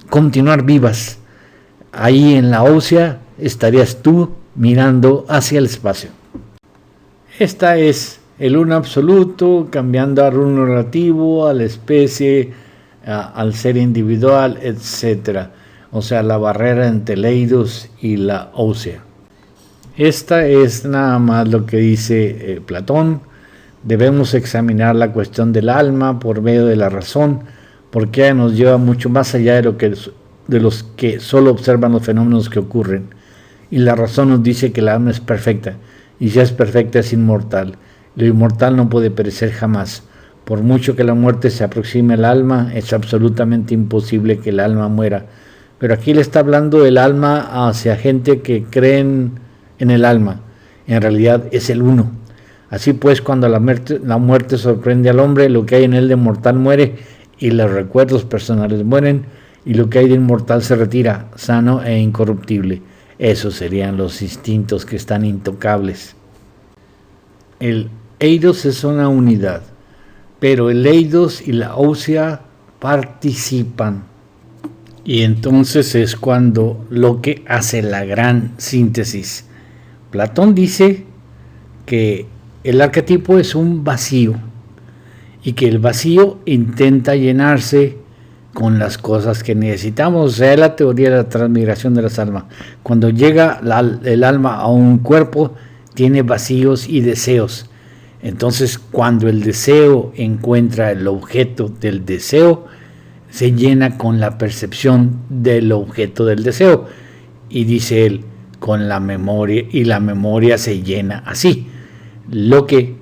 continuar vivas. Ahí en la ósea estarías tú mirando hacia el espacio. Esta es el uno absoluto, cambiando al uno relativo, a la especie, al ser individual, etc. O sea, la barrera entre el eidos y la ósea. Esta es nada más lo que dice Platón. Debemos examinar la cuestión del alma por medio de la razón, porque ella nos lleva mucho más allá de los que solo observan los fenómenos que ocurren. Y la razón nos dice que el alma es perfecta, y si es perfecta es inmortal. Lo inmortal no puede perecer jamás. Por mucho que la muerte se aproxime al alma, es absolutamente imposible que el alma muera. Pero aquí le está hablando del alma hacia gente que creen en el alma. En realidad es el uno. Así pues, cuando la muerte sorprende al hombre, lo que hay en él de mortal muere, y los recuerdos personales mueren, y lo que hay de inmortal se retira, sano e incorruptible. Esos serían los instintos que están intocables. El eidos es una unidad, pero el eidos y la ósea participan. Y entonces es cuando lo que hace la gran síntesis. Platón dice que el arquetipo es un vacío y que el vacío intenta llenarse con las cosas que necesitamos. O sea, es la teoría de la transmigración de las almas. Cuando llega el alma a un cuerpo, tiene vacíos y deseos. Entonces, cuando el deseo encuentra el objeto del deseo, se llena con la percepción del objeto del deseo. Y dice él, con la memoria, y la memoria se llena así. Lo que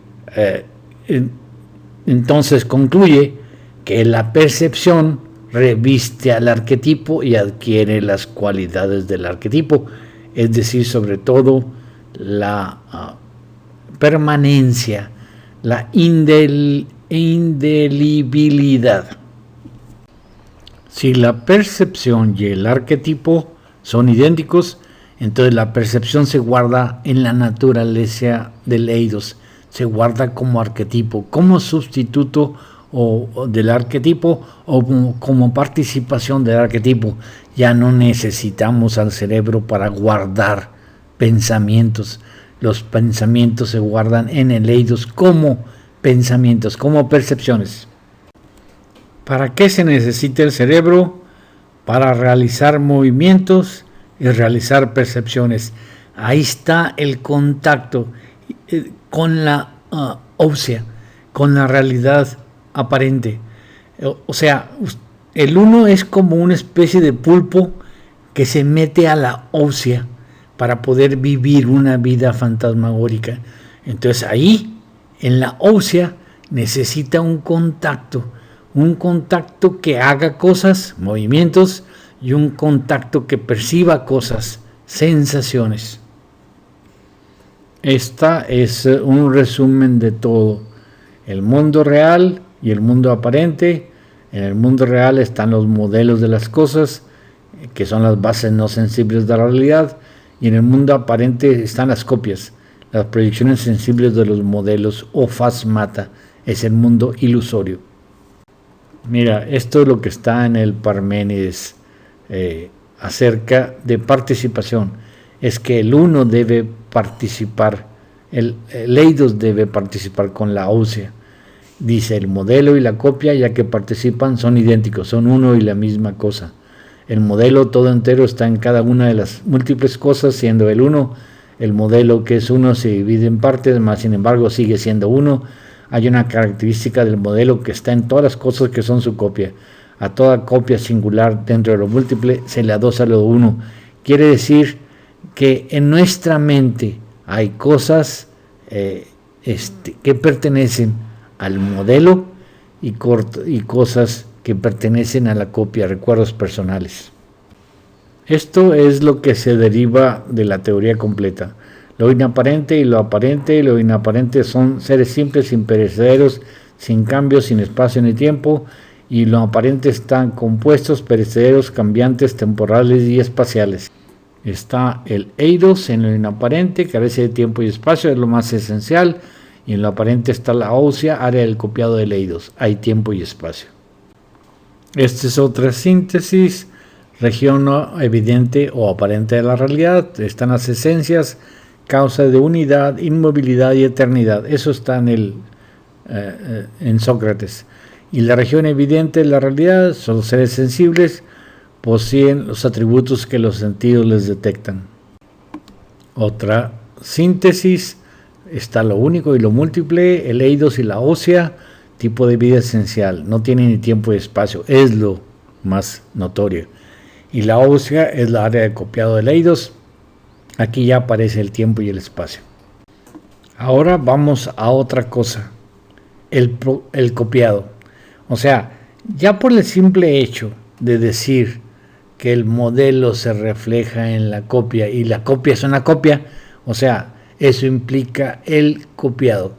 entonces concluye que la percepción reviste al arquetipo y adquiere las cualidades del arquetipo, es decir, sobre todo la permanencia, la indelibilidad. Si la percepción y el arquetipo son idénticos, entonces la percepción se guarda en la naturaleza del eidos, se guarda como arquetipo, como sustituto o del arquetipo o como participación del arquetipo. Ya no necesitamos al cerebro para guardar pensamientos. Los pensamientos se guardan en el eidos como pensamientos, como percepciones. ¿Para qué se necesita el cerebro? Para realizar movimientos y realizar percepciones. Ahí está el contacto con la ósea, con la realidad aparente. O sea, el uno es como una especie de pulpo que se mete a la ósea para poder vivir una vida fantasmagórica. Entonces ahí, en la ósea, necesita un contacto que haga cosas, movimientos, y un contacto que perciba cosas, sensaciones. Esta es un resumen de todo. El mundo real y el mundo aparente. En el mundo real están los modelos de las cosas, que son las bases no sensibles de la realidad, y en el mundo aparente están las copias, las proyecciones sensibles de los modelos o fasmata, es el mundo ilusorio. Mira, esto es lo que está en el Parménides acerca de participación. Es que el uno debe participar, el eidos debe participar con la ósea. Dice, el modelo y la copia, ya que participan, son idénticos, son uno y la misma cosa. El modelo todo entero está en cada una de las múltiples cosas, siendo el uno. El modelo, que es uno, se divide en partes, mas sin embargo sigue siendo uno. Hay una característica del modelo que está en todas las cosas que son su copia. A toda copia singular dentro de lo múltiple se le adosa lo uno. Quiere decir que en nuestra mente hay cosas que pertenecen al modelo y cosas que pertenecen a la copia, recuerdos personales. Esto es lo que se deriva de la teoría completa. Lo inaparente y lo inaparente son seres simples, imperecederos, sin cambios, sin espacio ni tiempo, y lo aparente están compuestos, perecederos, cambiantes, temporales y espaciales. Está el eidos en lo inaparente, carece de tiempo y espacio, es lo más esencial, y en lo aparente está la ósea, área del copiado del eidos, hay tiempo y espacio. Esta es otra síntesis, región no evidente o aparente de la realidad, están las esencias, causa de unidad, inmovilidad y eternidad. Eso está en Sócrates. Y la región evidente de la realidad son los seres sensibles, poseen los atributos que los sentidos les detectan. Otra síntesis, está lo único y lo múltiple, el eidos y la ósea, tipo de vida esencial, no tiene ni tiempo y espacio, es lo más notorio. Y la ósea es la área de copiado del eidos. Aquí ya aparece el tiempo y el espacio. Ahora vamos a otra cosa, el copiado. O sea, ya por el simple hecho de decir que el modelo se refleja en la copia y la copia es una copia, o sea, eso implica el copiado.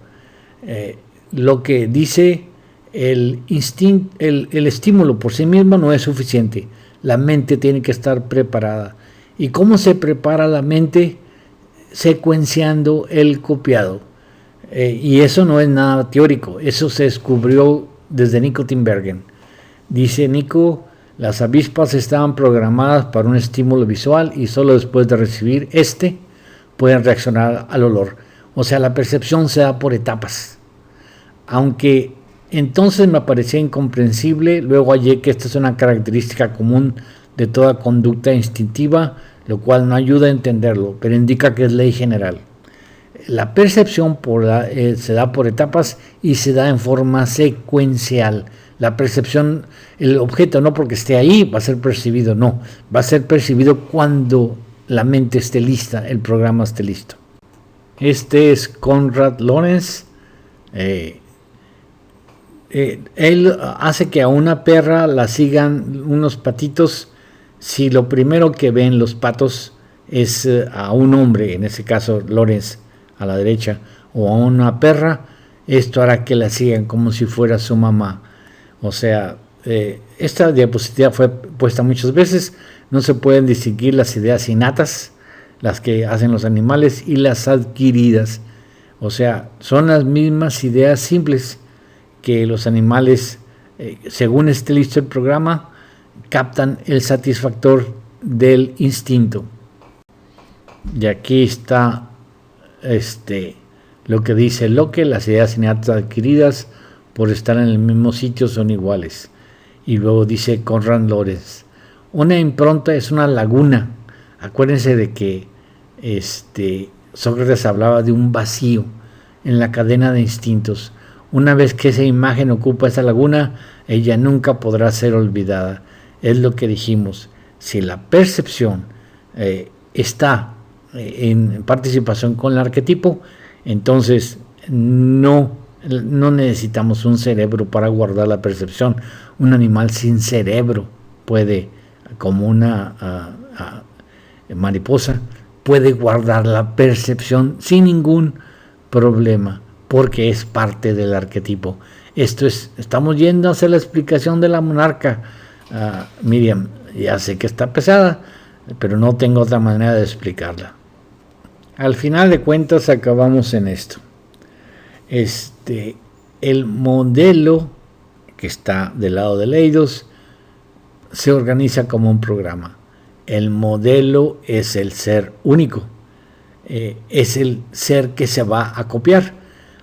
Lo que dice el estímulo por sí mismo no es suficiente. La mente tiene que estar preparada. ¿Y cómo se prepara la mente? Secuenciando el copiado. Y eso no es nada teórico, eso se descubrió desde Nico Tinbergen. Dice Nico, las avispas estaban programadas para un estímulo visual y solo después de recibir pueden reaccionar al olor. O sea, la percepción se da por etapas. Aunque entonces me parecía incomprensible, luego hallé que esta es una característica común de toda conducta instintiva, lo cual no ayuda a entenderlo, pero indica que es ley general. La percepción se da por etapas y se da en forma secuencial. La percepción, el objeto no porque esté ahí va a ser percibido, no, va a ser percibido cuando la mente esté lista, el programa esté listo. Este es Konrad Lorenz. Él hace que a una perra la sigan unos patitos. Si lo primero que ven los patos es a un hombre, en este caso Lorenz a la derecha, o a una perra, esto hará que la sigan como si fuera su mamá. O sea, esta diapositiva fue puesta muchas veces. No se pueden distinguir las ideas innatas, las que hacen los animales, y las adquiridas. O sea, son las mismas ideas simples que los animales, según esté listo el programa, captan el satisfactor del instinto. Y aquí está lo que dice Locke: las ideas innatas adquiridas por estar en el mismo sitio son iguales. Y luego dice Conrad Lorenz, una impronta es una laguna. Acuérdense de que Sócrates hablaba de un vacío en la cadena de instintos. Una vez que esa imagen ocupa esa laguna, ella nunca podrá ser olvidada. Es lo que dijimos. Si la percepción está en participación con el arquetipo, entonces no necesitamos un cerebro para guardar la percepción. Un animal sin cerebro puede, como una mariposa, puede guardar la percepción sin ningún problema, porque es parte del arquetipo. Estamos yendo hacia la explicación de la monarca. Miriam, ya sé que está pesada, pero no tengo otra manera de explicarla. Al final de cuentas acabamos en esto. El modelo que está del lado de Leidos se organiza como un programa. El modelo es el ser único, es el ser que se va a copiar.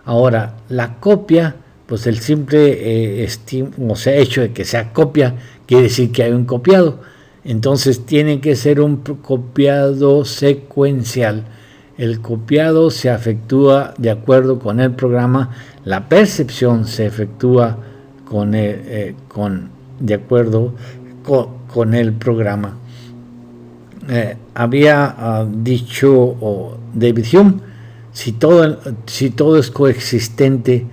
Ahora, la copia, pues el simple hecho de que sea copia quiere decir que hay un copiado. Entonces tiene que ser un copiado secuencial. El copiado se efectúa de acuerdo con el programa, la percepción se efectúa de acuerdo con el programa. Había dicho David Hume, si todo es coexistente,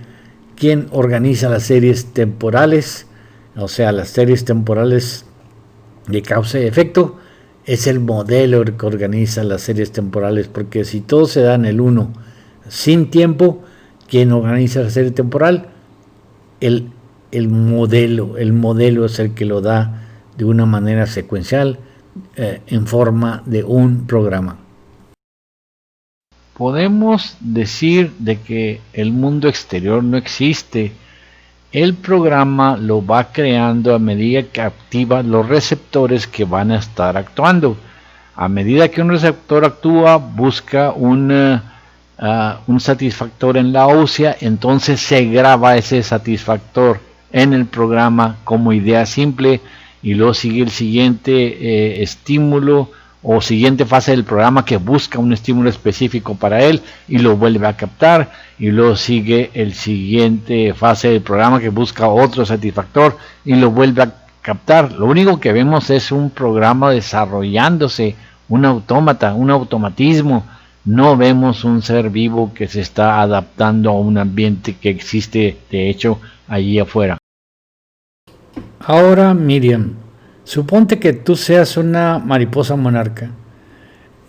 ¿quién organiza las series temporales? O sea, las series temporales de causa y efecto. Es el modelo que organiza las series temporales, porque si todo se da en el uno sin tiempo, ¿quién organiza la serie temporal? El modelo es el que lo da de una manera secuencial, en forma de un programa. Podemos decir de que el mundo exterior no existe. El programa lo va creando a medida que activa los receptores que van a estar actuando. A medida que un receptor actúa, busca un satisfactor en la ósea, entonces se graba ese satisfactor en el programa como idea simple, y luego sigue el siguiente estímulo o siguiente fase del programa que busca un estímulo específico para él y lo vuelve a captar, y luego sigue el siguiente fase del programa que busca otro satisfactor y lo vuelve a captar. Lo único que vemos es un programa desarrollándose, un autómata, un automatismo. No vemos un ser vivo que se está adaptando a un ambiente que existe de hecho allí afuera. Ahora, Miriam, suponte que tú seas una mariposa monarca.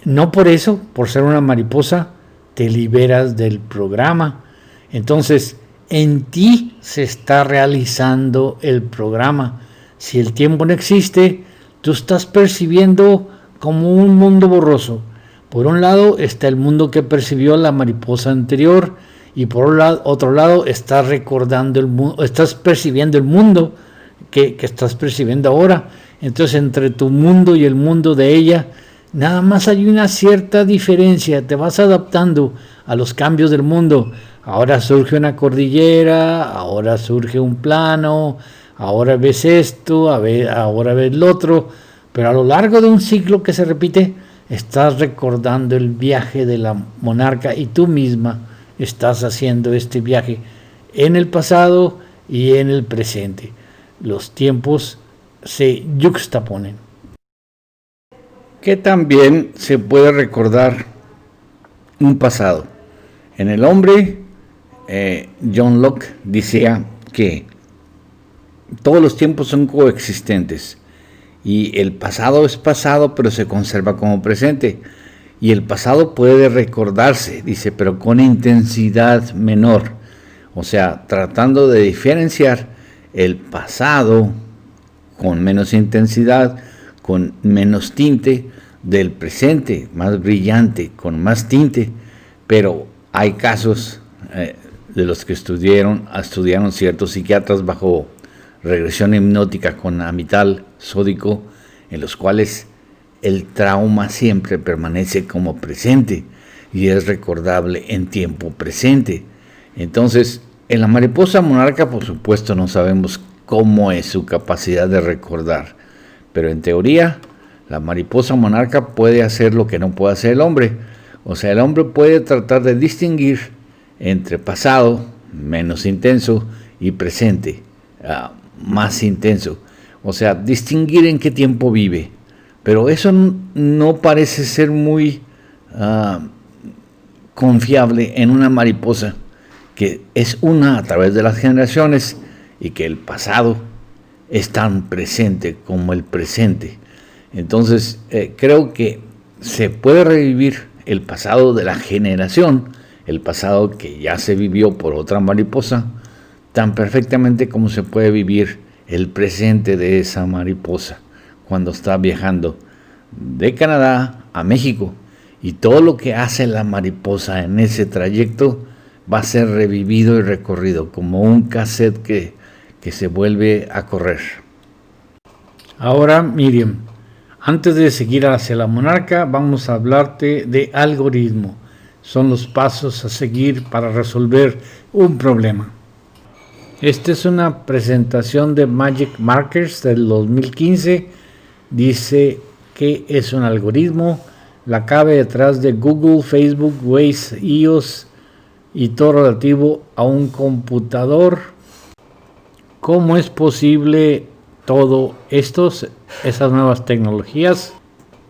No por eso, por ser una mariposa, te liberas del programa. Entonces, en ti se está realizando el programa. Si el tiempo no existe, tú estás percibiendo como un mundo borroso. Por un lado está el mundo que percibió la mariposa anterior, y por otro lado estás recordando el mundo, estás percibiendo el mundo que estás percibiendo ahora. Entonces, entre tu mundo y el mundo de ella, nada más hay una cierta diferencia. Te vas adaptando a los cambios del mundo. Ahora surge una cordillera, ahora surge un plano, ahora ves esto, ahora ves lo otro. Pero a lo largo de un ciclo que se repite, estás recordando el viaje de la monarca, y tú misma estás haciendo este viaje en el pasado y en el presente. Los tiempos se yuxtaponen. Que también se puede recordar un pasado. En el hombre, John Locke decía que todos los tiempos son coexistentes, y el pasado es pasado, pero se conserva como presente. Y el pasado puede recordarse, dice, pero con intensidad menor. O sea, tratando de diferenciar el pasado con menos intensidad, con menos tinte, del presente más brillante, con más tinte. Pero hay casos de los que estudiaron ciertos psiquiatras bajo regresión hipnótica con amital sódico, en los cuales el trauma siempre permanece como presente y es recordable en tiempo presente. Entonces, en la mariposa monarca, por supuesto, no sabemos cómo es su capacidad de recordar. Pero en teoría, la mariposa monarca puede hacer lo que no puede hacer el hombre. O sea, el hombre puede tratar de distinguir entre pasado, menos intenso, y presente, más intenso. O sea, distinguir en qué tiempo vive. Pero eso no parece ser muy confiable en una mariposa que es una a través de las generaciones y que el pasado es tan presente como el presente. Entonces, creo que se puede revivir el pasado de la generación, el pasado que ya se vivió por otra mariposa, tan perfectamente como se puede vivir el presente de esa mariposa cuando está viajando de Canadá a México. Y todo lo que hace la mariposa en ese trayecto va a ser revivido y recorrido como un cassette que se vuelve a correr. Ahora, Miriam, antes de seguir hacia la monarca, vamos a hablarte de algoritmo. Son los pasos a seguir para resolver un problema. Esta es una presentación de Magic Markers del 2015. Dice que es un algoritmo, la clave detrás de Google, Facebook, Waze, iOS y todo relativo a un computador. ¿Cómo es posible todo esto, esas nuevas tecnologías?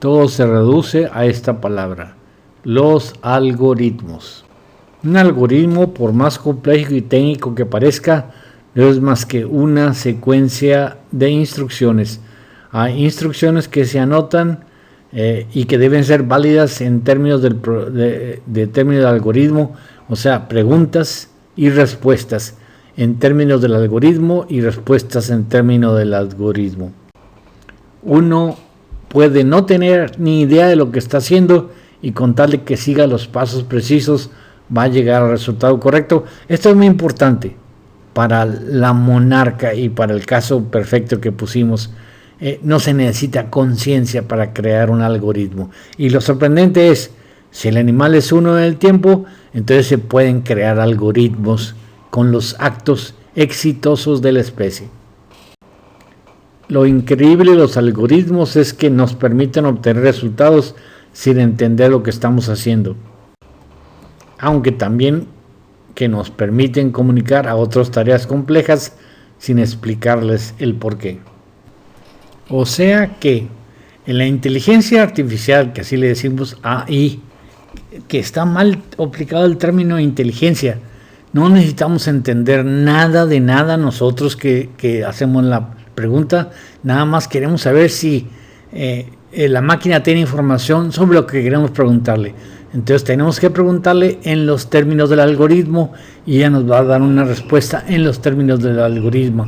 Todo se reduce a esta palabra: los algoritmos. Un algoritmo, por más complejo y técnico que parezca, no es más que una secuencia de instrucciones. Hay instrucciones que se anotan y que deben ser válidas en términos de términos del algoritmo, o sea, preguntas y respuestas en términos del algoritmo y respuestas en términos del algoritmo. Uno puede no tener ni idea de lo que está haciendo y contarle que siga los pasos precisos, va a llegar al resultado correcto. Esto es muy importante para la monarca y para el caso perfecto que pusimos. No se necesita conciencia para crear un algoritmo. Y lo sorprendente es, si el animal es uno en el tiempo, entonces se pueden crear algoritmos con los actos exitosos de la especie. Lo increíble de los algoritmos es que nos permiten obtener resultados sin entender lo que estamos haciendo, aunque también que nos permiten comunicar a otras tareas complejas sin explicarles el porqué. O sea que en la inteligencia artificial, que así le decimos AI, que está mal aplicado el término inteligencia, no necesitamos entender nada de nada nosotros que hacemos la pregunta, nada más queremos saber si la máquina tiene información sobre lo que queremos preguntarle. Entonces tenemos que preguntarle en los términos del algoritmo y ella nos va a dar una respuesta en los términos del algoritmo.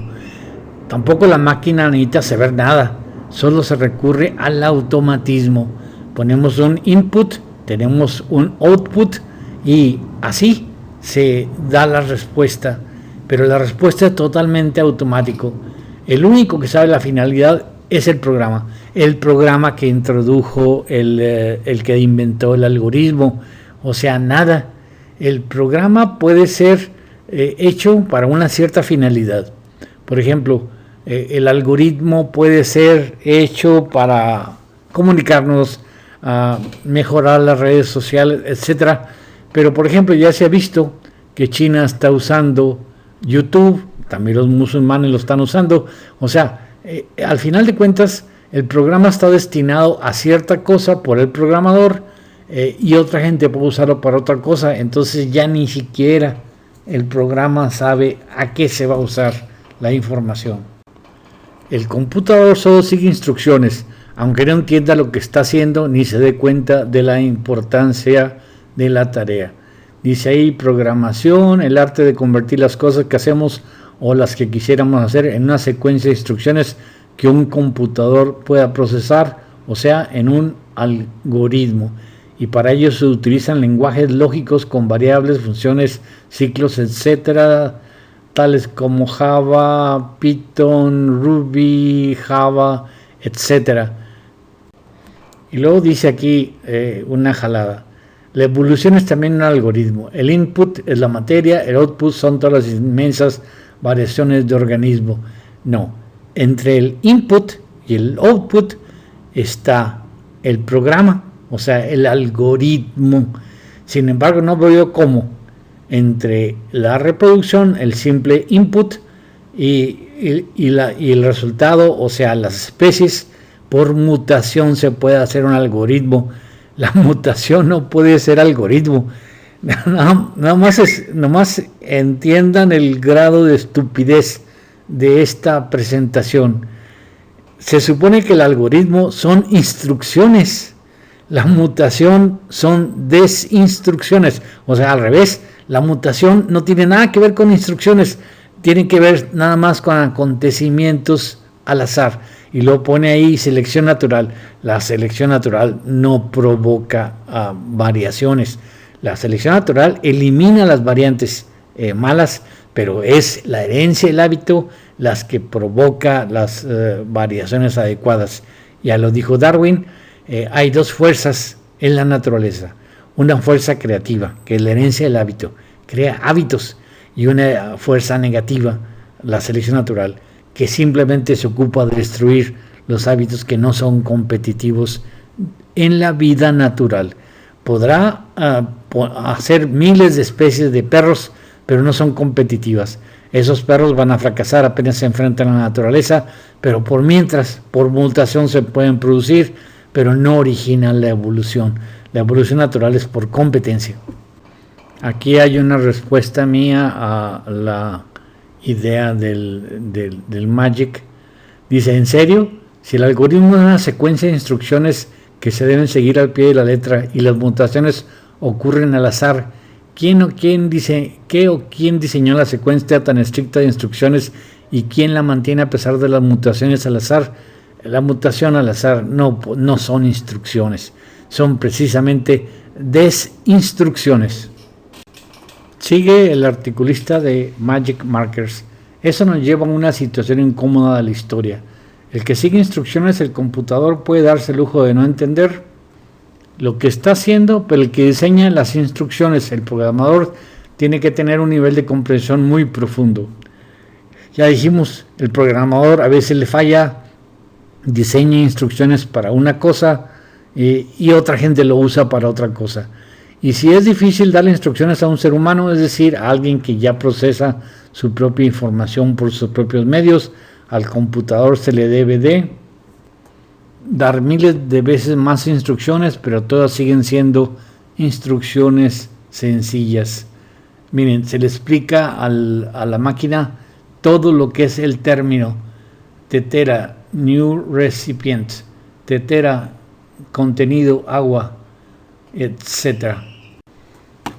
Tampoco la máquina necesita saber nada, solo se recurre al automatismo. Ponemos un input, tenemos un output y así se da la respuesta, pero la respuesta es totalmente automático. El único que sabe la finalidad es el programa que introdujo el que inventó el algoritmo. O sea, nada. El programa puede ser hecho para una cierta finalidad. Por ejemplo, el algoritmo puede ser hecho para comunicarnos, mejorar las redes sociales, etcétera. Pero, por ejemplo, ya se ha visto que China está usando YouTube, también los musulmanes lo están usando. O sea, al final de cuentas, el programa está destinado a cierta cosa por el programador y otra gente puede usarlo para otra cosa. Entonces ya ni siquiera el programa sabe a qué se va a usar la información. El computador solo sigue instrucciones, aunque no entienda lo que está haciendo ni se dé cuenta de la importancia de la tarea. Dice ahí: programación, el arte de convertir las cosas que hacemos o las que quisiéramos hacer en una secuencia de instrucciones que un computador pueda procesar, o sea, en un algoritmo. Y para ello se utilizan lenguajes lógicos con variables, funciones, ciclos, etcétera, tales como Java, Python, Ruby, Java, etcétera. Y luego dice aquí una jalada: la evolución es también un algoritmo. El input es la materia, el output son todas las inmensas variaciones de organismo. No, entre el input y el output está el programa, o sea, el algoritmo. Sin embargo, no veo cómo entre la reproducción, el simple input y el resultado, o sea, las especies, por mutación se puede hacer un algoritmo. La mutación no puede ser algoritmo. Nada más entiendan el grado de estupidez de esta presentación. Se supone que el algoritmo son instrucciones, la mutación son desinstrucciones, o sea, al revés, la mutación no tiene nada que ver con instrucciones, tiene que ver nada más con acontecimientos al azar, y lo pone ahí selección natural. La selección natural no provoca variaciones, la selección natural elimina las variantes malas, pero es la herencia y el hábito las que provoca las variaciones adecuadas. Ya lo dijo Darwin, hay dos fuerzas en la naturaleza, una fuerza creativa, que es la herencia del hábito, crea hábitos, y una fuerza negativa, la selección natural, que simplemente se ocupa de destruir los hábitos que no son competitivos en la vida natural. Podrá hacer miles de especies de perros, pero no son competitivas. Esos perros van a fracasar apenas se enfrentan a la naturaleza, pero por mientras, por mutación se pueden producir, pero no originan la evolución. La evolución natural es por competencia. Aquí hay una respuesta mía a la idea del Magic. Dice, ¿en serio? Si el algoritmo es una secuencia de instrucciones que se deben seguir al pie de la letra y las mutaciones ocurren al azar, ¿qué o quién diseñó la secuencia tan estricta de instrucciones y quién la mantiene a pesar de las mutaciones al azar? La mutación al azar no son instrucciones, son precisamente desinstrucciones. Sigue el articulista de Magic Markers. Eso nos lleva a una situación incómoda de la historia. El que sigue instrucciones, el computador puede darse el lujo de no entender lo que está haciendo, pero el que diseña las instrucciones, el programador, tiene que tener un nivel de comprensión muy profundo. Ya dijimos, el programador a veces le falla, diseña instrucciones para una cosa y otra gente lo usa para otra cosa. Y si es difícil darle instrucciones a un ser humano, es decir, a alguien que ya procesa su propia información por sus propios medios, al computador se le debe de dar miles de veces más instrucciones, pero todas siguen siendo instrucciones sencillas. Miren, se le explica a la máquina todo lo que es el término tetera, new recipient, tetera, contenido, agua, etc.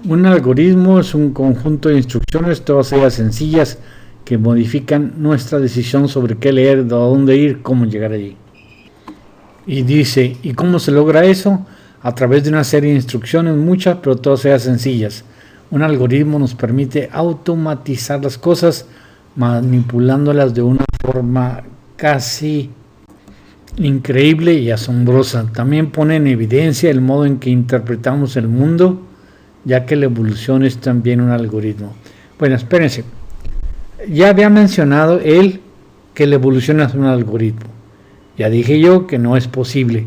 Un algoritmo es un conjunto de instrucciones, todas ellas sencillas, que modifican nuestra decisión sobre qué leer, a dónde ir, cómo llegar allí. Y dice, ¿y cómo se logra eso? A través de una serie de instrucciones, muchas, pero todas ellas sencillas. Un algoritmo nos permite automatizar las cosas, manipulándolas de una forma casi increíble y asombrosa. También pone en evidencia el modo en que interpretamos el mundo, ya que la evolución es también un algoritmo. Bueno, espérense. Ya había mencionado él que la evolución es un algoritmo. Ya dije yo que no es posible,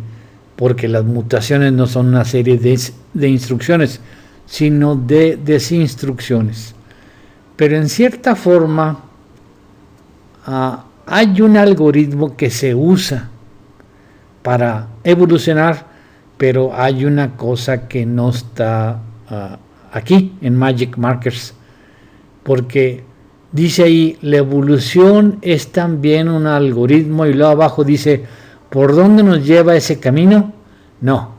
porque las mutaciones no son una serie de instrucciones, sino de desinstrucciones. Pero en cierta forma hay un algoritmo que se usa para evolucionar, pero hay una cosa que no está aquí en Magic Markers, porque dice ahí, la evolución es también un algoritmo, y luego abajo dice, ¿por dónde nos lleva ese camino? No,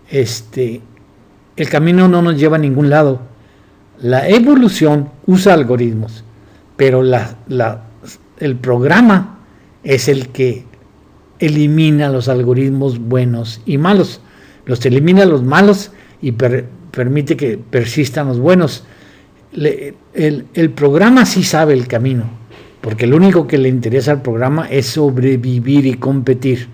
el camino no nos lleva a ningún lado. La evolución usa algoritmos, pero el programa es el que elimina los algoritmos buenos y malos. Los elimina los malos y permite que persistan los buenos. El programa sí sabe el camino, porque lo único que le interesa al programa es sobrevivir y competir,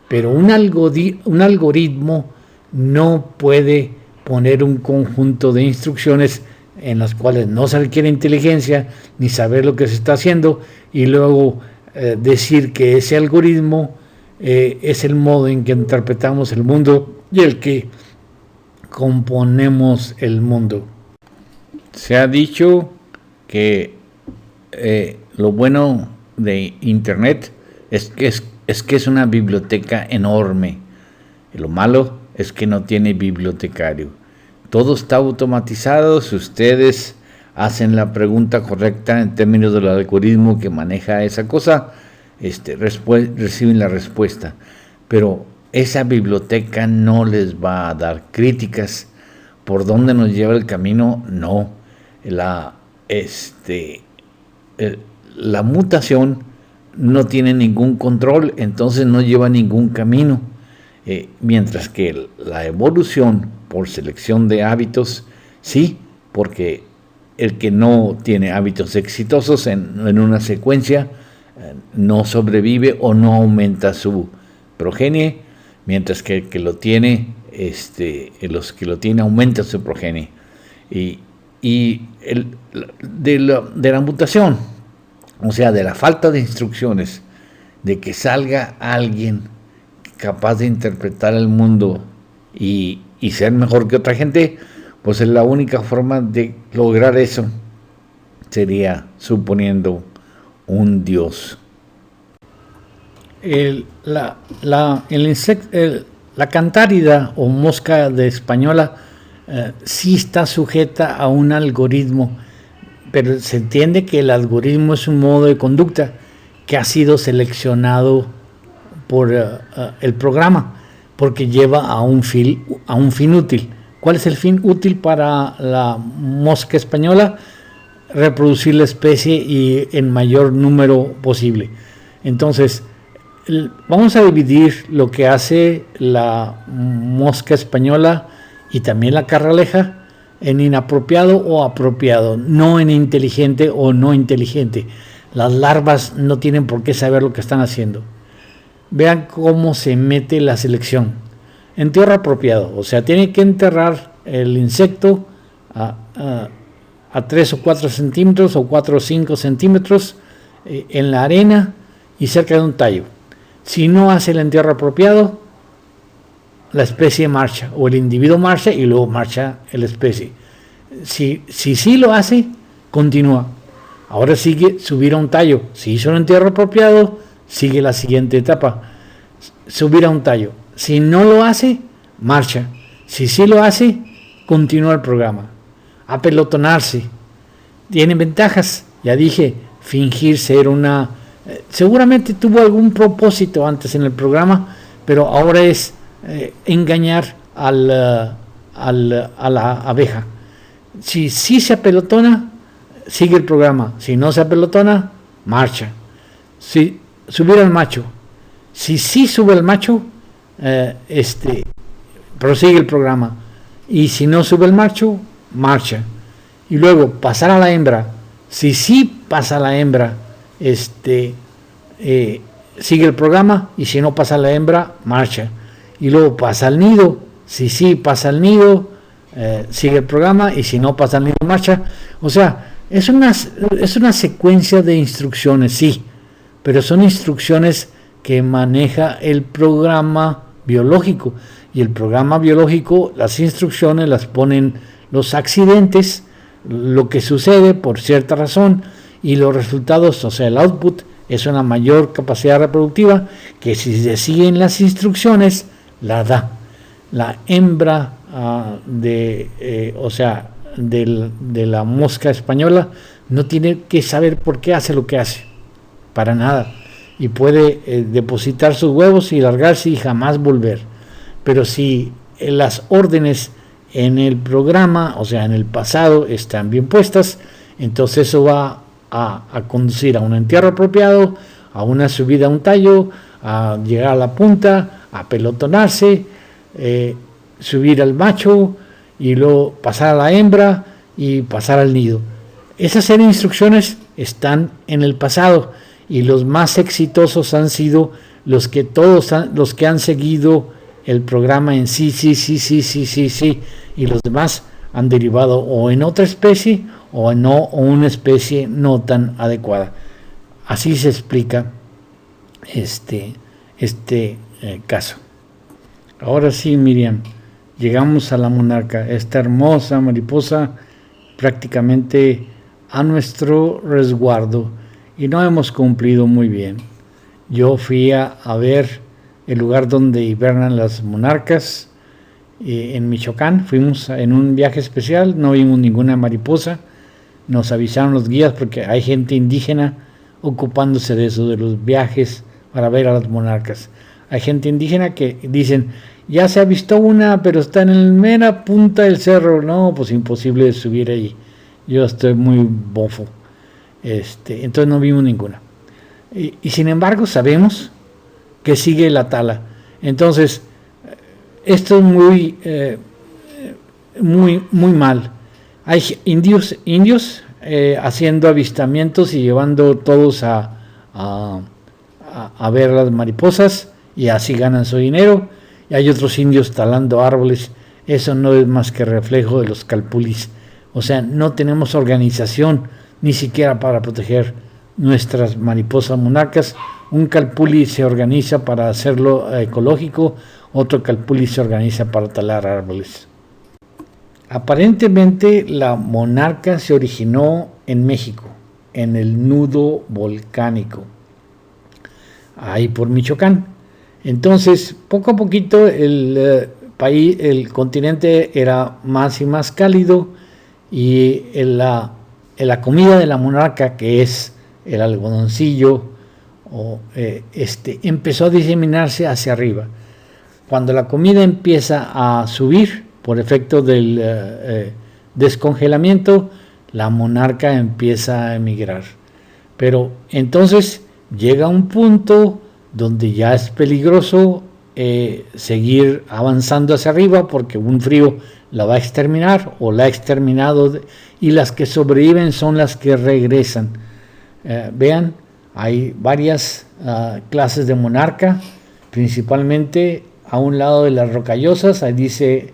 pero un algoritmo no puede poner un conjunto de instrucciones en las cuales no se requiere inteligencia ni saber lo que se está haciendo y luego decir que ese algoritmo es el modo en que interpretamos el mundo y el que componemos el mundo. Se ha dicho que lo bueno de Internet es que es una biblioteca enorme. Y lo malo es que no tiene bibliotecario. Todo está automatizado. Si ustedes hacen la pregunta correcta en términos del algoritmo que maneja esa cosa, reciben la respuesta. Pero esa biblioteca no les va a dar críticas. ¿Por dónde nos lleva el camino? No. La mutación no tiene ningún control, entonces no lleva ningún camino. Mientras que la evolución por selección de hábitos, sí, porque el que no tiene hábitos exitosos en una secuencia no sobrevive o no aumenta su progenie, mientras que el que lo tiene, los que lo tienen aumenta su progenie. De la mutación, o sea, de la falta de instrucciones, de que salga alguien capaz de interpretar el mundo y ser mejor que otra gente, pues es la única forma de lograr eso, sería suponiendo un Dios. La cantárida o mosca de española sí está sujeta a un algoritmo, pero se entiende que el algoritmo es un modo de conducta que ha sido seleccionado por el programa, porque lleva a un fin útil. ¿Cuál es el fin útil para la mosca española? Reproducir la especie y en mayor número posible. Entonces, vamos a dividir lo que hace la mosca española y también la carraleja en inapropiado o apropiado, no en inteligente o no inteligente. Las larvas no tienen por qué saber lo que están haciendo. Vean cómo se mete la selección. En tierra apropiado, o sea, tiene que enterrar el insecto a 3 o 4 centímetros o 4 o 5 centímetros en la arena y cerca de un tallo. Si no hace el entierro apropiado, la especie marcha, o el individuo marcha y luego marcha la especie. Si sí lo hace, continúa. Ahora sigue subir a un tallo. Si hizo el entierro apropiado, sigue la siguiente etapa, subir a un tallo. Si no lo hace, marcha. Si sí lo hace, continúa el programa. Apelotonarse. Tiene ventajas. Ya dije, fingir ser una... seguramente tuvo algún propósito antes en el programa, pero ahora es engañar a la abeja. Si sí se apelotona, sigue el programa. Si no se apelotona, marcha. Si subir al macho. Si sí sube el macho, prosigue el programa. Y si no sube el macho, marcha. Y luego pasar a la hembra. Si sí pasa a la hembra, sigue el programa. Y si no pasa a la hembra, marcha. Y luego pasa al nido. Si sí pasa al nido, sigue el programa. Y si no pasa al nido, marcha. O sea, es una secuencia de instrucciones, sí, pero son instrucciones que maneja el programa biológico, y el programa biológico, las instrucciones las ponen los accidentes, lo que sucede por cierta razón, y los resultados, o sea, el output es una mayor capacidad reproductiva que si se siguen las instrucciones la da. La hembra de la mosca española no tiene que saber por qué hace lo que hace, para nada, y puede depositar sus huevos y largarse y jamás volver. Pero si las órdenes en el programa, o sea, en el pasado, están bien puestas, entonces eso va a conducir a un entierro apropiado, a una subida a un tallo, a llegar a la punta, a pelotonarse, subir al macho y luego pasar a la hembra y pasar al nido. Esas serie de instrucciones están en el pasado, y los más exitosos han sido los que han seguido el programa en sí, y los demás han derivado o en otra especie o una especie no tan adecuada. Así se explica caso. Ahora sí, Miriam, llegamos a la monarca, esta hermosa mariposa prácticamente a nuestro resguardo, y no hemos cumplido muy bien. Yo fui a ver el lugar donde hibernan las monarcas en Michoacán. Fuimos en un viaje especial, no vimos ninguna mariposa. Nos avisaron los guías porque hay gente indígena ocupándose de eso, de los viajes para ver a las monarcas. Hay gente indígena que dicen, ya se ha visto una, pero está en la mera punta del cerro. No, pues imposible de subir ahí. Yo estoy muy bofo. Entonces no vimos ninguna. Y sin embargo sabemos que sigue la tala. Entonces, esto es muy mal. Hay indios haciendo avistamientos y llevando todos a ver las mariposas, y así ganan su dinero. Y hay otros indios talando árboles. Eso no es más que reflejo de los calpulis. O sea, no tenemos organización ni siquiera para proteger nuestras mariposas monarcas. Un calpuli se organiza para hacerlo ecológico, otro calpuli se organiza para talar árboles. Aparentemente la monarca se originó en México, en el nudo volcánico, ahí por Michoacán. Entonces, poco a poquito el continente era más y más cálido, y la comida de la monarca, que es el algodoncillo, empezó a diseminarse hacia arriba. Cuando la comida empieza a subir por efecto del descongelamiento, la monarca empieza a emigrar. Pero entonces llega un punto donde ya es peligroso seguir avanzando hacia arriba, porque un frío la va a exterminar o la ha exterminado, y las que sobreviven son las que regresan. Vean, hay varias clases de monarca, principalmente a un lado de las rocallosas, ahí dice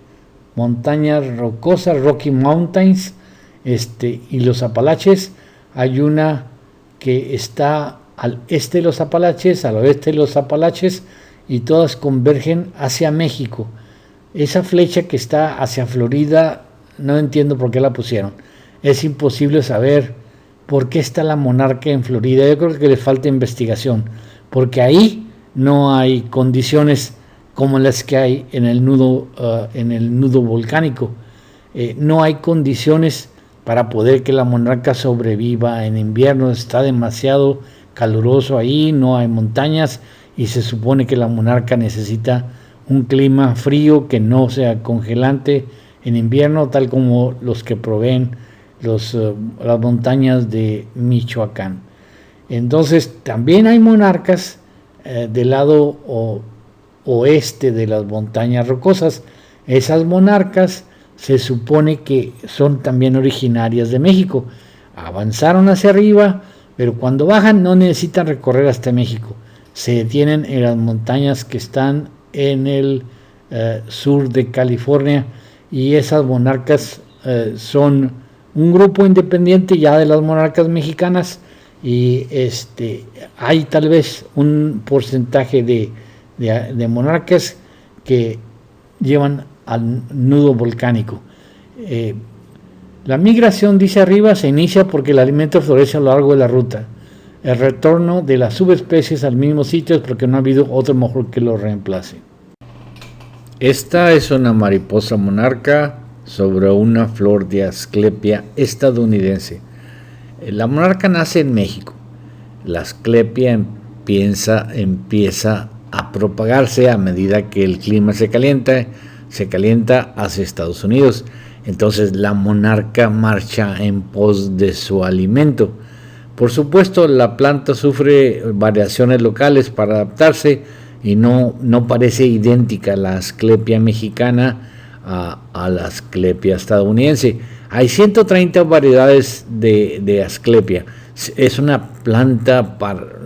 montañas rocosas, Rocky Mountains, y los Apalaches. Hay una que está al este de los Apalaches, al oeste de los Apalaches, y todas convergen hacia México. Esa flecha que está hacia Florida, no entiendo por qué la pusieron. Es imposible saber por qué está la monarca en Florida. Yo creo que le falta investigación, porque ahí no hay condiciones como las que hay en el nudo volcánico. No hay condiciones para poder que la monarca sobreviva en invierno. Está demasiado caluroso ahí, no hay montañas, y se supone que la monarca necesita un clima frío que no sea congelante en invierno, tal como los que proveen las montañas de Michoacán. Entonces también hay monarcas del lado oeste de las montañas rocosas. Esas monarcas se supone que son también originarias de México. Avanzaron hacia arriba, pero cuando bajan no necesitan recorrer hasta México. Se detienen en las montañas que están en el sur de California, y esas monarcas son un grupo independiente ya de las monarcas mexicanas, y hay tal vez un porcentaje de monarcas que llevan al nudo volcánico. La migración, dice arriba, se inicia porque el alimento florece a lo largo de la ruta. El retorno de las subespecies al mismo sitio es porque no ha habido otro mejor que lo reemplace. Esta es una mariposa monarca sobre una flor de Asclepia estadounidense. La monarca nace en México. La Asclepia empieza a propagarse a medida que el clima se calienta hacia Estados Unidos. Entonces la monarca marcha en pos de su alimento. Por supuesto, la planta sufre variaciones locales para adaptarse, y no parece idéntica la Asclepia mexicana a la Asclepia estadounidense. Hay 130 variedades de Asclepia. Es una planta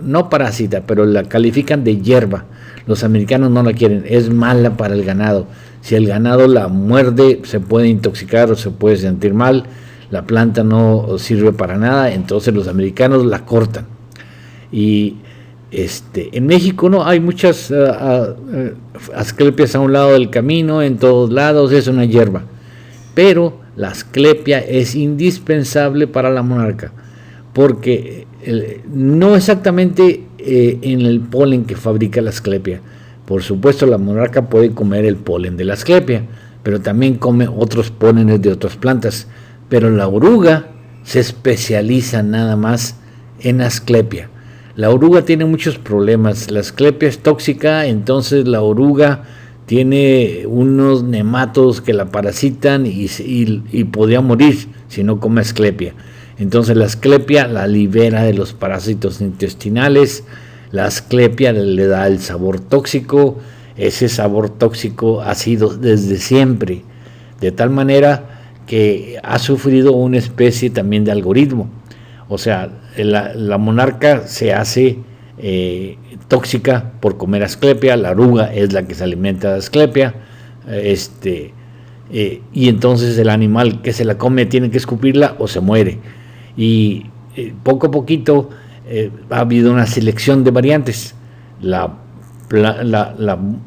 no parásita, pero la califican de hierba. Los americanos no la quieren, es mala para el ganado. Si el ganado la muerde, se puede intoxicar o se puede sentir mal. La planta no sirve para nada, entonces los americanos la cortan. Y En México no hay muchas asclepias a un lado del camino, en todos lados es una hierba, pero la asclepia es indispensable para la monarca, porque no exactamente en el polen que fabrica la asclepia. Por supuesto, la monarca puede comer el polen de la asclepia, pero también come otros pólenes de otras plantas. Pero la oruga se especializa nada más en asclepia. La oruga tiene muchos problemas. La asclepia es tóxica, entonces la oruga tiene unos nematodos que la parasitan y podría morir si no come asclepia. Entonces la asclepia la libera de los parásitos intestinales. La asclepia le da el sabor tóxico. Ese sabor tóxico ha sido desde siempre, de tal manera que ha sufrido una especie también de algoritmo. O sea, la monarca se hace tóxica por comer asclepia, la oruga es la que se alimenta de asclepia, y entonces el animal que se la come tiene que escupirla o se muere. Y poco a poquito ha habido una selección de variantes. La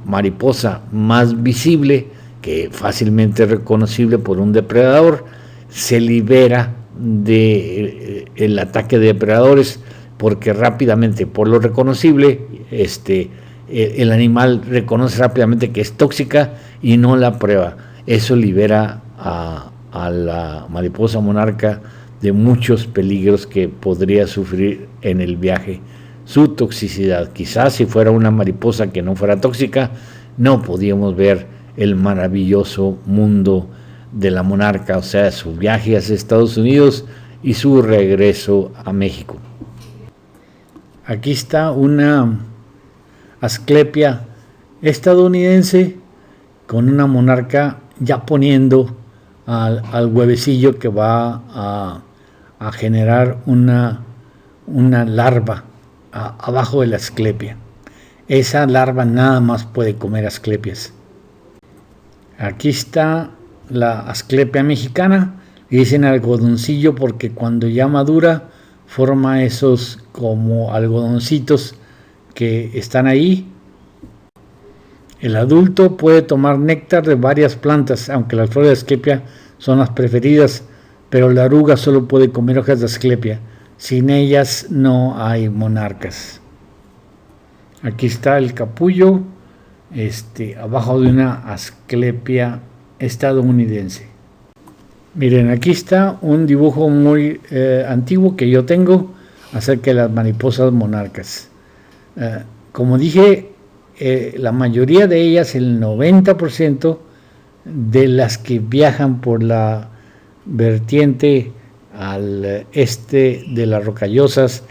mariposa más visible, que fácilmente reconocible por un depredador, se libera del ataque de depredadores porque rápidamente, por lo reconocible, el animal reconoce rápidamente que es tóxica y no la prueba. Eso libera a la mariposa monarca de muchos peligros que podría sufrir en el viaje. Su toxicidad, quizás si fuera una mariposa que no fuera tóxica, no podíamos ver el maravilloso mundo de la monarca, o sea, su viaje hacia Estados Unidos y su regreso a México. Aquí está una asclepia estadounidense con una monarca ya poniendo al huevecillo que va a generar una larva abajo de la asclepia. Esa larva nada más puede comer asclepias. Aquí está la asclepia mexicana, le dicen algodoncillo porque cuando ya madura forma esos como algodoncitos que están ahí. El adulto puede tomar néctar de varias plantas, aunque las flores de asclepia son las preferidas, pero la oruga solo puede comer hojas de asclepia. Sin ellas no hay monarcas. Aquí está el capullo, abajo de una asclepia estadounidense. Miren, aquí está un dibujo muy antiguo que yo tengo acerca de las mariposas monarcas. Como dije, la mayoría de ellas, el 90% de las que viajan por la vertiente al este de las Rocallosas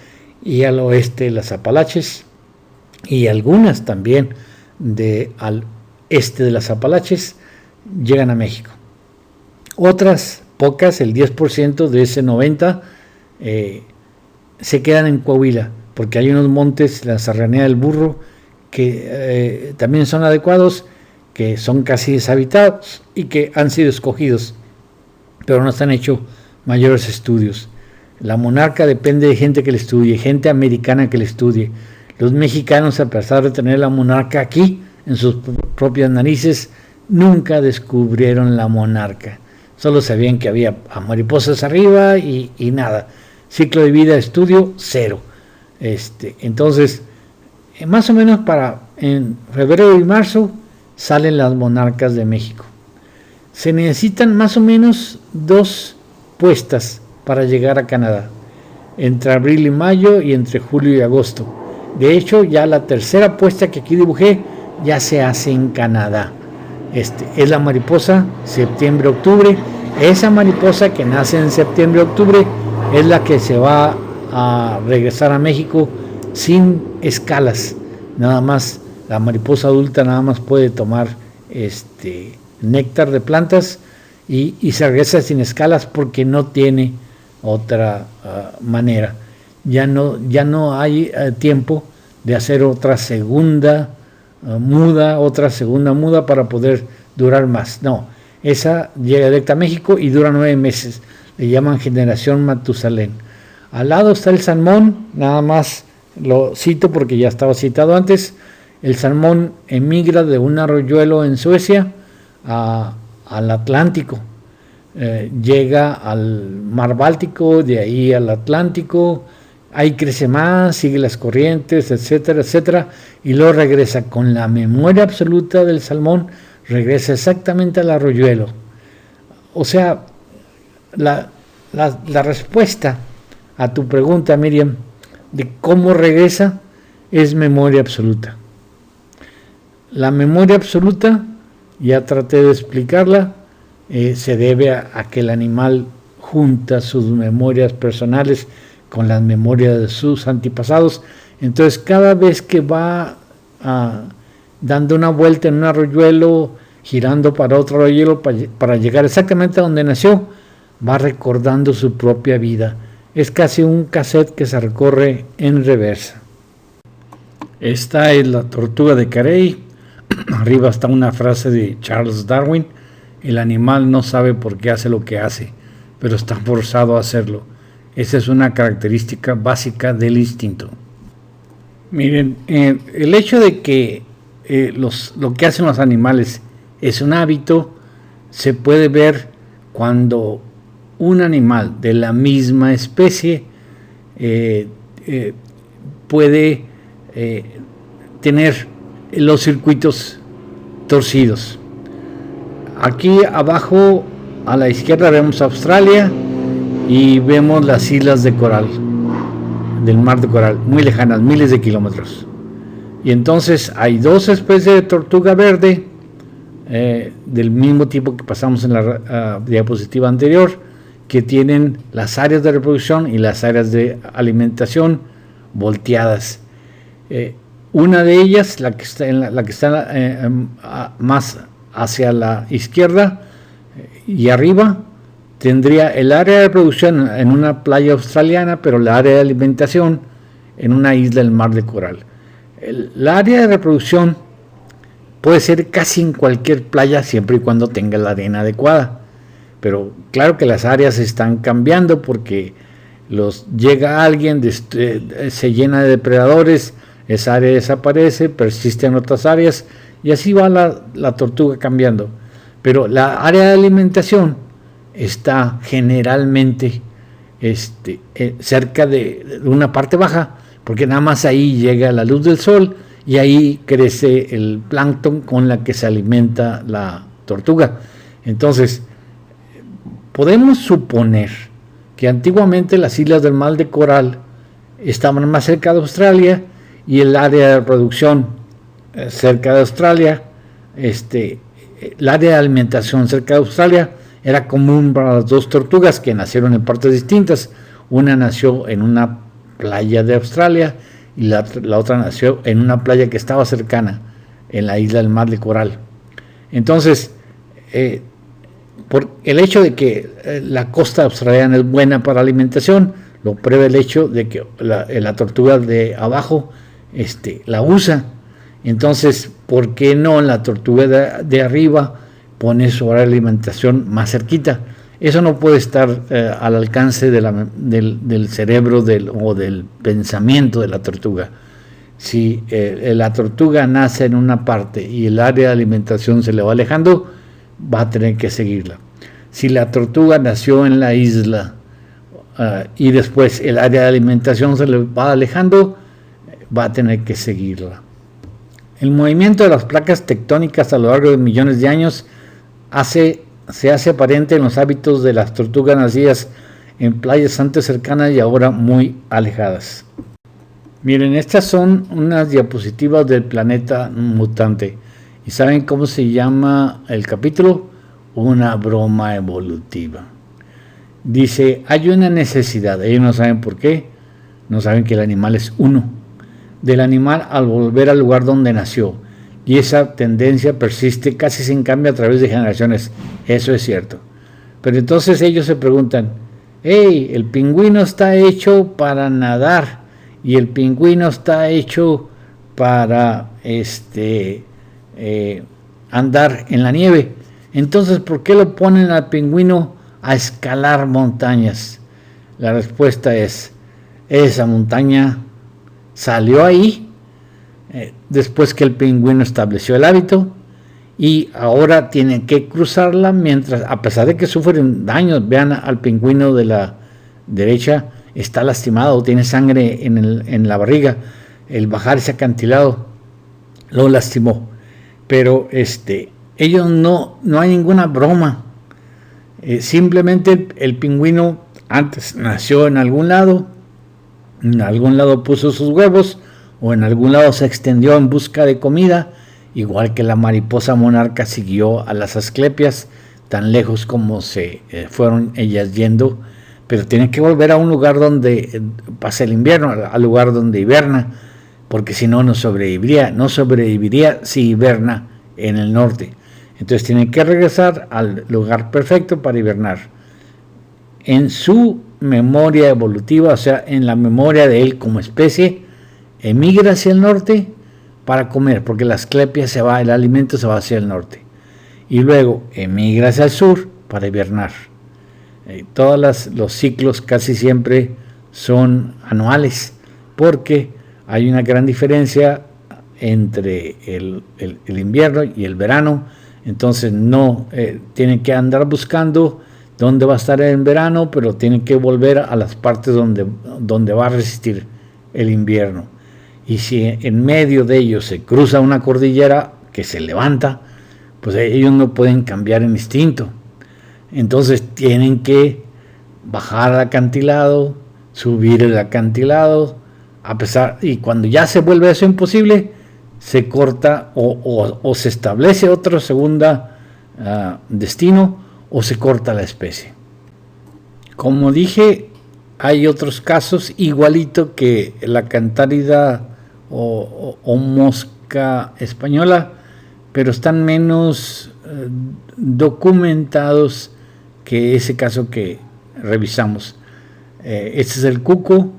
y al oeste de las Apalaches, y algunas también al este de las Apalaches, llegan a México. Otras pocas, el 10% de ese 90%, se quedan en Coahuila, porque hay unos montes, la Serranía del Burro, que también son adecuados, que son casi deshabitados y que han sido escogidos, pero no se han hecho mayores estudios. La monarca depende de gente que le estudie, gente americana que le estudie. Los mexicanos, a pesar de tener la monarca aquí, en sus propias narices, nunca descubrieron la monarca. Solo sabían que había mariposas arriba y nada. Ciclo de vida, estudio, cero. Entonces, más o menos en febrero y marzo salen las monarcas de México. Se necesitan más o menos 2 puestas para llegar a Canadá, entre abril y mayo y entre julio y agosto. De hecho, ya la tercera puesta que aquí dibujé ya se hace en Canadá. Es la mariposa septiembre-octubre. Esa mariposa que nace en septiembre-octubre es la que se va a regresar a México sin escalas. Nada más, la mariposa adulta nada más puede tomar néctar de plantas y se regresa sin escalas porque no tiene otra manera. Ya no hay tiempo de hacer otra segunda muda para poder durar más. No, esa llega directa a México y dura 9 meses. Le llaman generación Matusalén. Al lado está el salmón, nada más Lo cito porque ya estaba citado antes. El salmón emigra de un arroyuelo en Suecia al Atlántico. Llega al mar Báltico, de ahí al Atlántico, ahí crece más, sigue las corrientes, etcétera, etcétera, y luego regresa con la memoria absoluta del salmón, regresa exactamente al arroyuelo. O sea, la respuesta a tu pregunta, Miriam, de cómo regresa, es memoria absoluta. La memoria absoluta, ya traté de explicarla, se debe a que el animal junta sus memorias personales con las memorias de sus antepasados. Entonces, cada vez que va dando una vuelta en un arroyuelo, girando para otro arroyuelo, para llegar exactamente a donde nació, va recordando su propia vida. Es casi un cassette que se recorre en reversa. Esta es la tortuga de Carey. Arriba está una frase de Charles Darwin: el animal no sabe por qué hace lo que hace, pero está forzado a hacerlo. Esa es una característica básica del instinto. Miren, el hecho de que lo que hacen los animales es un hábito, se puede ver cuando un animal de la misma especie puede tener los circuitos torcidos. Aquí abajo a la izquierda vemos Australia y vemos las islas de coral, del mar de coral, muy lejanas, miles de kilómetros. Y entonces hay dos especies de tortuga verde del mismo tipo que pasamos en la diapositiva anterior, que tienen las áreas de reproducción y las áreas de alimentación volteadas. Una de ellas, la que está más hacia la izquierda y arriba, tendría el área de reproducción en una playa australiana, pero la área de alimentación en una isla del mar de coral. La área de reproducción puede ser casi en cualquier playa siempre y cuando tenga la arena adecuada, pero claro que las áreas están cambiando porque llega alguien, se llena de depredadores, esa área desaparece, persiste en otras áreas y así va la tortuga cambiando. Pero la área de alimentación está generalmente cerca de una parte baja, porque nada más ahí llega la luz del sol y ahí crece el plancton con la que se alimenta la tortuga. Entonces, podemos suponer que antiguamente las islas del mar de coral estaban más cerca de Australia y el área de reproducción cerca de Australia, el área de alimentación cerca de Australia era común para las dos tortugas que nacieron en partes distintas. Una nació en una playa de Australia y la otra nació en una playa que estaba cercana, en la isla del mar de coral. Entonces, por el hecho de que la costa australiana es buena para alimentación, lo prueba el hecho de que la tortuga de abajo la usa. Entonces, ¿por qué no la tortuga de arriba pone su área de alimentación más cerquita? Eso no puede estar al alcance del cerebro o del pensamiento de la tortuga. Si la tortuga nace en una parte y el área de alimentación se le va alejando, va a tener que seguirla. Si la tortuga nació en la isla y después el área de alimentación se le va alejando, va a tener que seguirla. El movimiento de las placas tectónicas a lo largo de millones de años se hace aparente en los hábitos de las tortugas nacidas en playas antes cercanas y ahora muy alejadas. Miren, estas son unas diapositivas del planeta mutante. ¿Y saben cómo se llama el capítulo? Una broma evolutiva. Dice, hay una necesidad, ellos no saben por qué, no saben que el animal es uno, del animal al volver al lugar donde nació, y esa tendencia persiste casi sin cambio a través de generaciones. Eso es cierto. Pero entonces ellos se preguntan, hey, el pingüino está hecho para nadar y el pingüino está hecho para andar en la nieve. Entonces, ¿por qué lo ponen al pingüino a escalar montañas? La respuesta es, esa montaña salió ahí después que el pingüino estableció el hábito, y ahora tienen que cruzarla mientras, a pesar de que sufren daños. Vean al pingüino de la derecha, está lastimado, tiene sangre en la barriga. El bajar ese acantilado lo lastimó, pero ellos no hay ninguna broma. Simplemente el pingüino antes nació en algún lado puso sus huevos, o en algún lado se extendió en busca de comida, igual que la mariposa monarca siguió a las asclepias tan lejos como se fueron ellas yendo, pero tiene que volver a un lugar donde pasa el invierno, al lugar donde hiberna, porque si no, no sobreviviría si hiberna en el norte. Entonces tiene que regresar al lugar perfecto para hibernar. En su memoria evolutiva, o sea, en la memoria de él como especie, emigra hacia el norte para comer, porque la asclepia el alimento se va hacia el norte, y luego emigra hacia el sur para hibernar. Todos los ciclos casi siempre son anuales, porque hay una gran diferencia entre el invierno y el verano. Entonces no tienen que andar buscando dónde va a estar en verano, pero tienen que volver a las partes donde va a resistir el invierno. Y si en medio de ellos se cruza una cordillera que se levanta, pues ellos no pueden cambiar en instinto. Entonces tienen que bajar al acantilado, subir el acantilado, y cuando ya se vuelve eso imposible, se corta o se establece otro segundo destino, o se corta la especie. Como dije, hay otros casos igualito que la cantárida o mosca española, pero están menos documentados que ese caso que revisamos. Este es el cuco.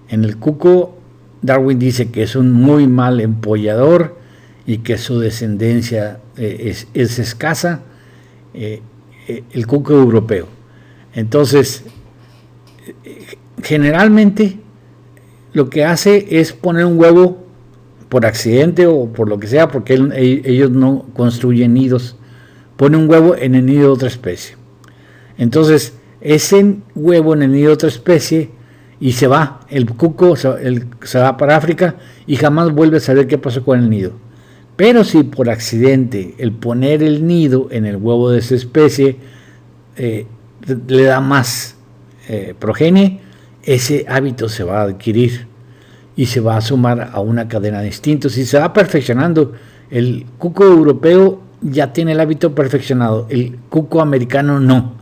En el cuco, Darwin dice que es un muy mal empollador y que su descendencia es escasa. El cuco europeo. Entonces, generalmente lo que hace es poner un huevo por accidente o por lo que sea, porque ellos no construyen nidos. Pone un huevo en el nido de otra especie. Entonces, ese huevo en el nido de otra especie, y se va, el cuco se va para África y jamás vuelve a saber qué pasó con el nido. Pero si por accidente el poner el nido en el huevo de esa especie le da más progenie, ese hábito se va a adquirir y se va a sumar a una cadena de instintos y se va perfeccionando. El cuco europeo ya tiene el hábito perfeccionado, el cuco americano no.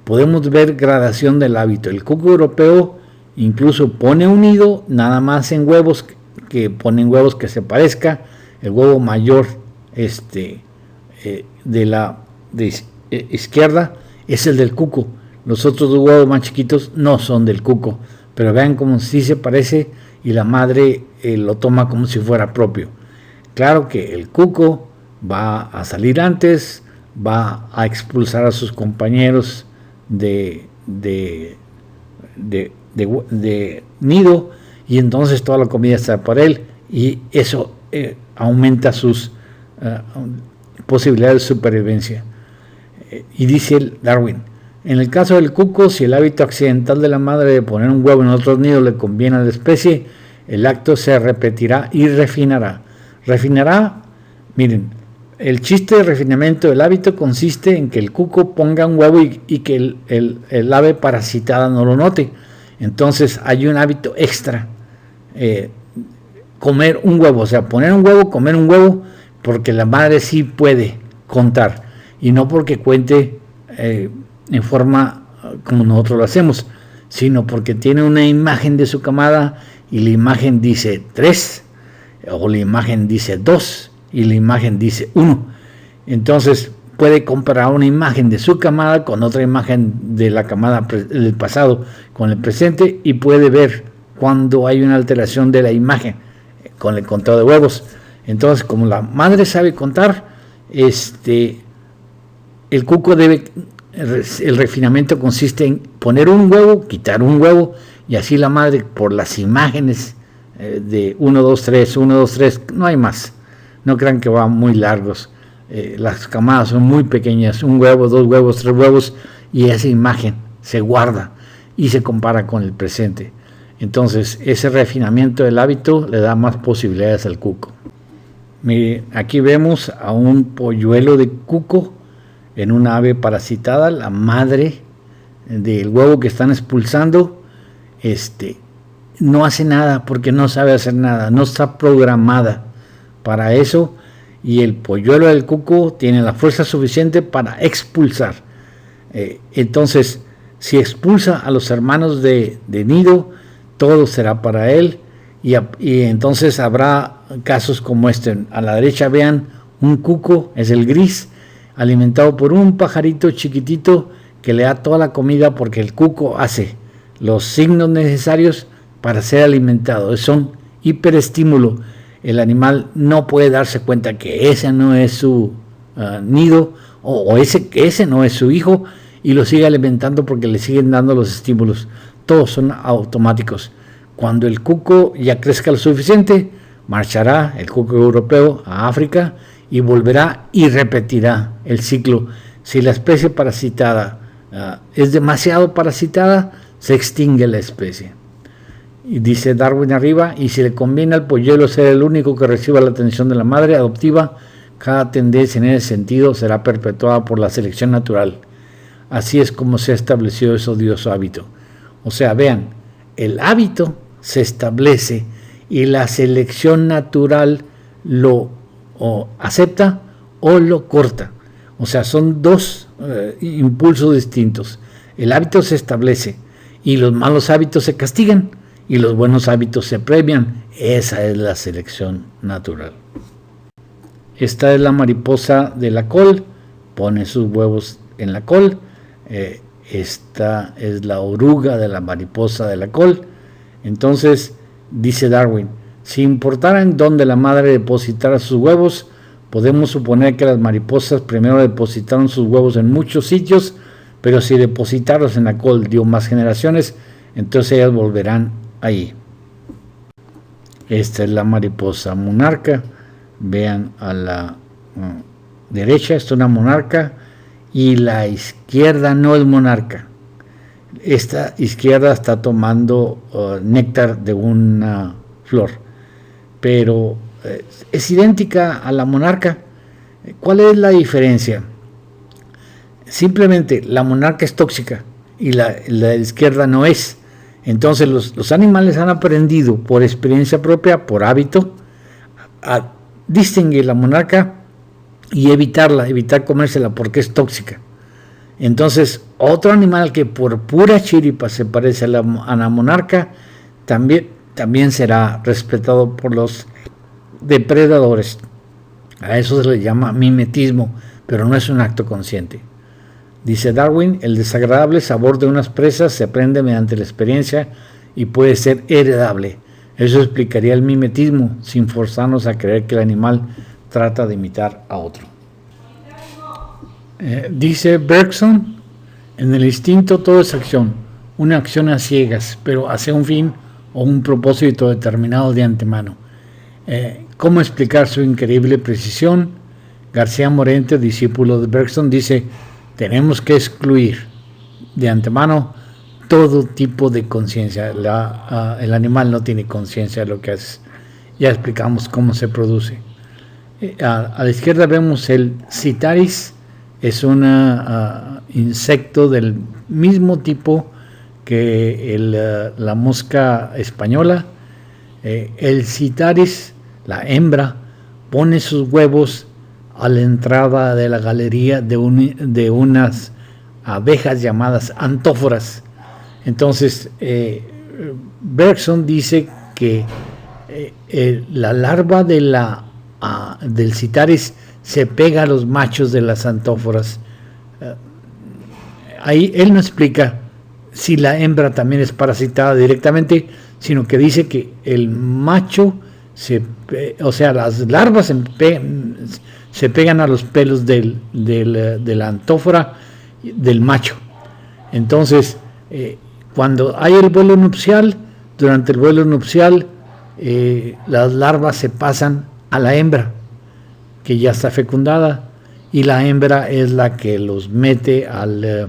Podemos ver gradación del hábito. El cuco europeo incluso pone un nido nada más en huevos que ponen huevos que se parezca. El huevo mayor de izquierda es el del cuco. Los otros dos huevos más chiquitos no son del cuco, pero vean como si se parece, y la madre lo toma como si fuera propio. Claro que el cuco va a salir antes, va a expulsar a sus compañeros de nido, y entonces toda la comida está para él, y eso aumenta sus posibilidades de supervivencia. Y dice Darwin, en el caso del cuco, si el hábito accidental de la madre de poner un huevo en otro nido le conviene a la especie, el acto se repetirá y refinará. Refinará, miren, el chiste de refinamiento del hábito consiste en que el cuco ponga un huevo y que el ave parasitada no lo note. Entonces hay un hábito extra, comer un huevo, o sea, poner un huevo, comer un huevo, porque la madre sí puede contar, y no porque cuente en forma como nosotros lo hacemos, sino porque tiene una imagen de su camada, y la imagen dice 3, o la imagen dice 2, y la imagen dice 1. Entonces puede comparar una imagen de su camada con otra imagen de la camada del pasado con el presente, y puede ver cuando hay una alteración de la imagen con el conteo de huevos. Entonces, como la madre sabe contar, el cuco el refinamiento consiste en poner un huevo, quitar un huevo, y así la madre, por las imágenes de 1, 2, 3, 1, 2, 3, no hay más. No crean que van muy largos. Las camadas son muy pequeñas, 1 huevo, 2 huevos, 3 huevos, y esa imagen se guarda y se compara con el presente. Entonces, ese refinamiento del hábito le da más posibilidades al cuco. Mire, aquí vemos a un polluelo de cuco en una ave parasitada. La madre del huevo que están expulsando no hace nada porque no sabe hacer nada, no está programada para eso, y el polluelo del cuco tiene la fuerza suficiente para expulsar. Entonces, si expulsa a los hermanos de nido, todo será para él, y entonces habrá casos como este. A la derecha vean un cuco, es el gris, alimentado por un pajarito chiquitito que le da toda la comida, porque el cuco hace los signos necesarios para ser alimentado. Son hiperestímulo. El animal no puede darse cuenta que ese no es su nido, o ese no es su hijo, y lo sigue alimentando porque le siguen dando los estímulos. Todos son automáticos. Cuando el cuco ya crezca lo suficiente, marchará el cuco europeo a África y volverá y repetirá el ciclo. Si la especie parasitada es demasiado parasitada, se extingue la especie. Y dice Darwin arriba, y si le conviene al polluelo ser el único que reciba la atención de la madre adoptiva, cada tendencia en ese sentido será perpetuada por la selección natural. Así es como se ha establecido ese odioso hábito. O sea, vean, el hábito se establece y la selección natural lo acepta o lo corta. O sea, son dos impulsos distintos. El hábito se establece y los malos hábitos se castigan y los buenos hábitos se premian. Esa es la selección natural. Esta es la mariposa de la col, pone sus huevos en la col. Esta es la oruga de la mariposa de la col. Entonces, dice Darwin, si importara en dónde la madre depositara sus huevos, podemos suponer que las mariposas primero depositaron sus huevos en muchos sitios, pero si depositarlos en la col dio más generaciones, entonces ellas volverán ahí. Esta es la mariposa monarca. Vean a la derecha, esta es una monarca, y la izquierda no es monarca. Esta izquierda está tomando néctar de una flor, pero es idéntica a la monarca. ¿Cuál es la diferencia? Simplemente la monarca es tóxica y la izquierda no es. Entonces los animales han aprendido por experiencia propia, por hábito, a distinguir la monarca y evitar comérsela porque es tóxica. Entonces, otro animal que por pura chiripa se parece a la monarca, también será respetado por los depredadores. A eso se le llama mimetismo, pero no es un acto consciente. Dice Darwin, el desagradable sabor de unas presas se aprende mediante la experiencia y puede ser heredable. Eso explicaría el mimetismo, sin forzarnos a creer que el animal trata de imitar a otro. Dice Bergson, en el instinto todo es acción, una acción a ciegas, pero hacia un fin o un propósito determinado de antemano. ¿Cómo explicar su increíble precisión? García Morente, discípulo de Bergson, dice, tenemos que excluir de antemano todo tipo de conciencia. El animal no tiene conciencia de lo que hace. Ya explicamos cómo se produce. A la izquierda vemos el Citaris, es un insecto del mismo tipo que la mosca española. El Citaris, la hembra, pone sus huevos a la entrada de la galería de unas abejas llamadas antóforas. Entonces, Bergson dice que la larva del Citaris se pega a los machos de las antóforas. Ahí él no explica si la hembra también es parasitada directamente, sino que dice que el macho, las larvas se pegan a los pelos de la antófora del macho. Entonces, cuando hay el vuelo nupcial, durante el vuelo nupcial, las larvas se pasan a la hembra, que ya está fecundada, y la hembra es la que los mete a la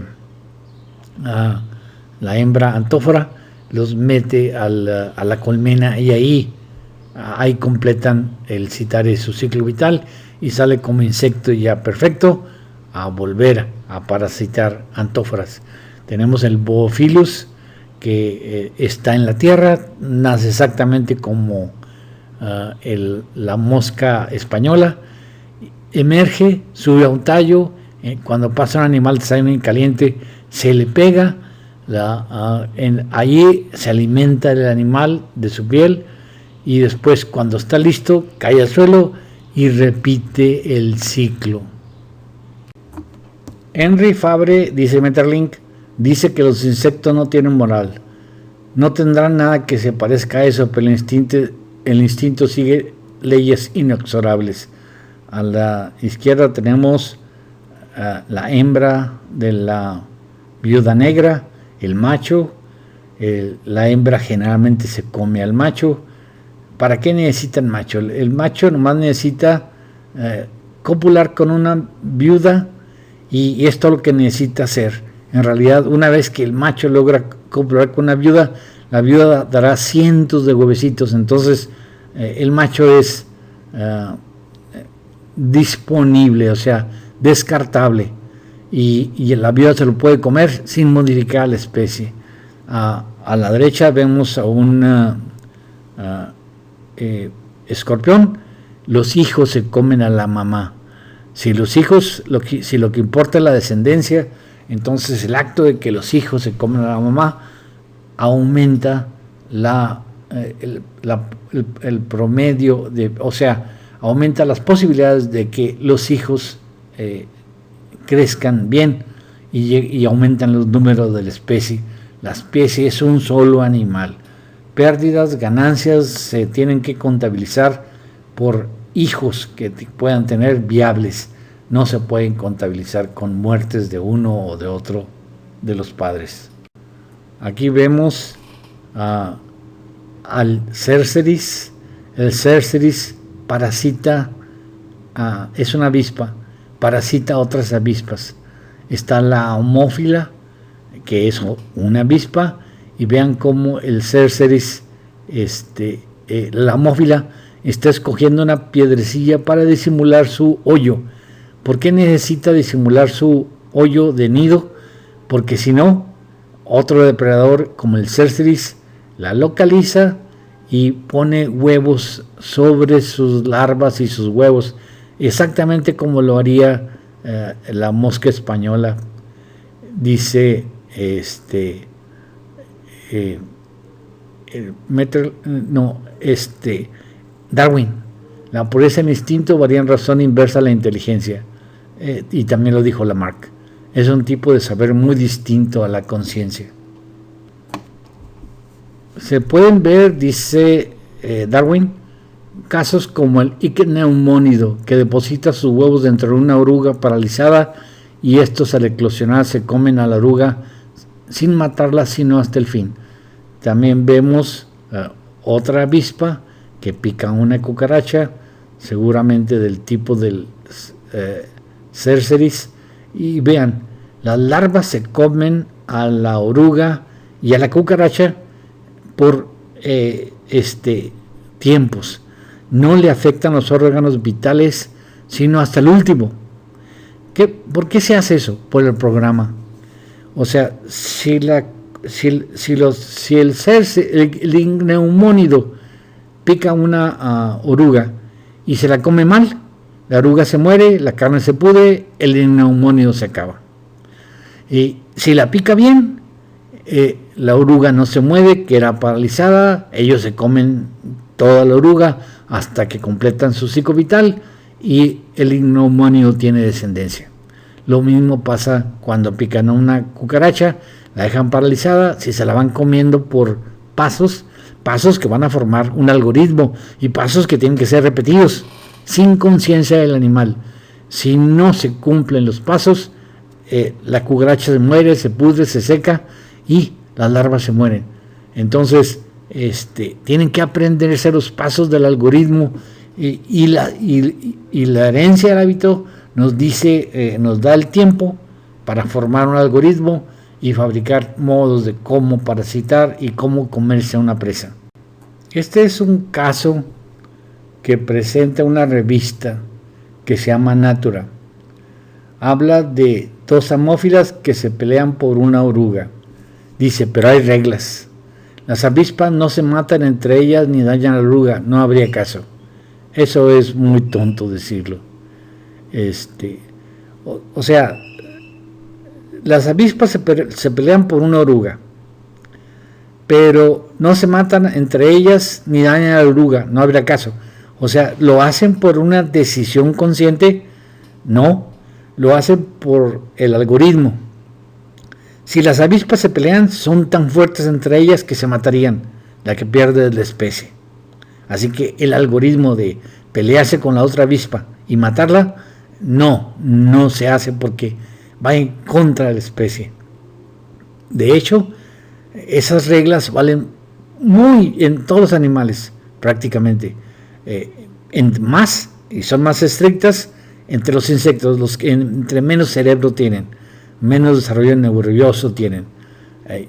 hembra antófora, los mete a la colmena, y ahí completan el citare su ciclo vital y sale como insecto ya perfecto a volver a parasitar antóforas. Tenemos el Boophilus, que está en la tierra, nace exactamente como la mosca española, emerge, sube a un tallo, cuando pasa un animal de sangre caliente se le pega, allí se alimenta el animal de su piel, y después cuando está listo cae al suelo y repite el ciclo. Henry Fabre, dice Metterlink, dice que los insectos no tienen moral, no tendrán nada que se parezca a eso, pero el instinto sigue leyes inexorables. A la izquierda tenemos la hembra de la viuda negra, el macho. La hembra generalmente se come al macho. ¿Para qué necesita el macho? El macho nomás necesita copular con una viuda, y esto es lo que necesita hacer. En realidad, una vez que el macho logra copular con una viuda, la viuda dará cientos de huevecitos. Entonces el macho es disponible, o sea, descartable, y la viuda se lo puede comer sin modificar a la especie. A la derecha vemos a un escorpión. Los hijos se comen a la mamá. Si lo que importa es la descendencia, entonces el acto de que los hijos se comen a la mamá aumenta el promedio o sea, aumenta las posibilidades de que los hijos crezcan bien, y aumentan los números de la especie. La especie es un solo animal. Pérdidas, ganancias se tienen que contabilizar por hijos que puedan tener viables. No se pueden contabilizar con muertes de uno o de otro de los padres. Aquí vemos al Cerceris. El Cerceris parasita, es una avispa, parasita a otras avispas. Está la homófila, que es una avispa, y vean cómo el Cerceris, la homófila, está escogiendo una piedrecilla para disimular su hoyo. ¿Por qué necesita disimular su hoyo de nido? Porque si no, otro depredador como el Cerceris la localiza y pone huevos sobre sus larvas y sus huevos, exactamente como lo haría la mosca española. Dice Darwin: la pureza del instinto varía en razón inversa a la inteligencia. Y también lo dijo Lamarck. Es un tipo de saber muy distinto a la conciencia. Se pueden ver, dice Darwin, casos como el ichneumónido, que deposita sus huevos dentro de una oruga paralizada, y estos al eclosionar se comen a la oruga sin matarla sino hasta el fin. También vemos otra avispa que pica una cucaracha, seguramente del tipo del Cerceris, y vean, las larvas se comen a la oruga y a la cucaracha por tiempos. No le afectan los órganos vitales sino hasta el último. ¿Por qué se hace eso? Por el programa. O sea, si el ichneumónido pica una oruga y se la come mal, la oruga se muere, la carne se pudre, el ichneumónido se acaba. Y si la pica bien, la oruga no se mueve, queda paralizada, ellos se comen toda la oruga hasta que completan su ciclo vital y el ichneumónido tiene descendencia. Lo mismo pasa cuando pican a una cucaracha, la dejan paralizada, si se la van comiendo por pasos que van a formar un algoritmo, y pasos que tienen que ser repetidos sin conciencia del animal. Si no se cumplen los pasos, la cucaracha se muere, se pudre, se seca y las larvas se mueren. Entonces tienen que aprenderse los pasos del algoritmo y la herencia del hábito nos dice, nos da el tiempo para formar un algoritmo y fabricar modos de cómo parasitar y cómo comerse a una presa. Este es un caso que presenta una revista que se llama Natura. Habla de dos amófilas que se pelean por una oruga. Dice, pero hay reglas. Las avispas no se matan entre ellas ni dañan a la oruga, no habría caso. Eso es muy tonto decirlo. O sea, las avispas se pelean por una oruga, pero no se matan entre ellas ni dañan a la oruga, no habría caso. O sea, ¿lo hacen por una decisión consciente? No, lo hacen por el algoritmo. Si las avispas se pelean, son tan fuertes entre ellas que se matarían, la que pierde es la especie. Así que el algoritmo de pelearse con la otra avispa y matarla, no se hace porque va en contra de la especie. De hecho, esas reglas valen muy en todos los animales, prácticamente. Y son más estrictas entre los insectos, los que entre menos cerebro tienen, menos desarrollo neurológico tienen.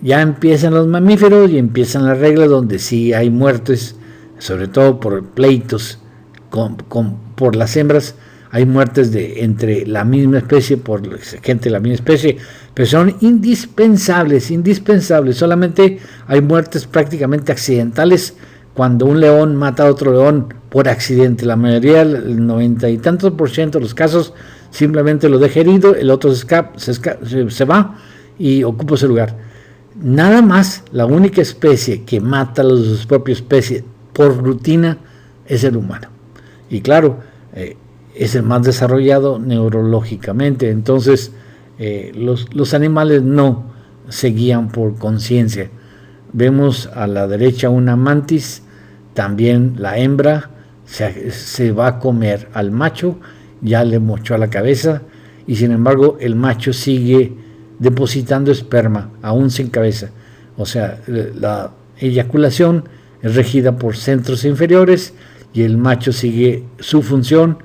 Ya empiezan los mamíferos y empiezan las reglas donde sí hay muertes, sobre todo por pleitos por las hembras. Hay muertes entre la misma especie, por gente de la misma especie, pero son indispensables. Solamente hay muertes prácticamente accidentales cuando un león mata a otro león por accidente. La mayoría, el 90 y tantos % de los casos, simplemente lo deja herido, el otro se va y ocupa ese lugar. Nada más, la única especie que mata a su propia especie por rutina es el humano. Y claro, es el más desarrollado neurológicamente. Entonces, los animales no se guían por conciencia. Vemos a la derecha una mantis, también la hembra se va a comer al macho, ya le mochó a la cabeza, y sin embargo el macho sigue depositando esperma, aún sin cabeza. O sea, la eyaculación es regida por centros inferiores y el macho sigue su función,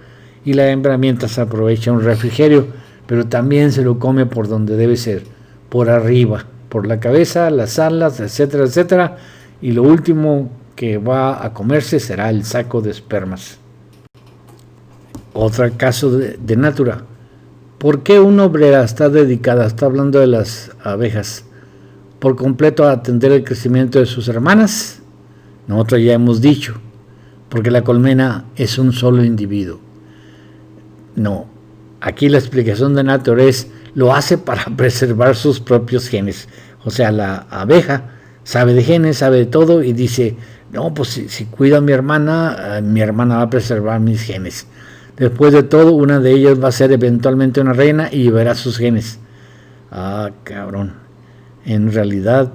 y la hembra mientras aprovecha un refrigerio, pero también se lo come por donde debe ser, por arriba, por la cabeza, las alas, etcétera, etcétera, y lo último que va a comerse será el saco de espermas. Otro caso de Natura. ¿Por qué una obrera está dedicada, está hablando de las abejas, por completo a atender el crecimiento de sus hermanas? Nosotros ya hemos dicho, porque la colmena es un solo individuo. No, aquí la explicación de Natura es, lo hace para preservar sus propios genes. O sea, la abeja sabe de genes, sabe de todo y dice, no, pues si cuido a mi hermana va a preservar mis genes. Después de todo, una de ellas va a ser eventualmente una reina y llevará sus genes. Ah, cabrón. En realidad,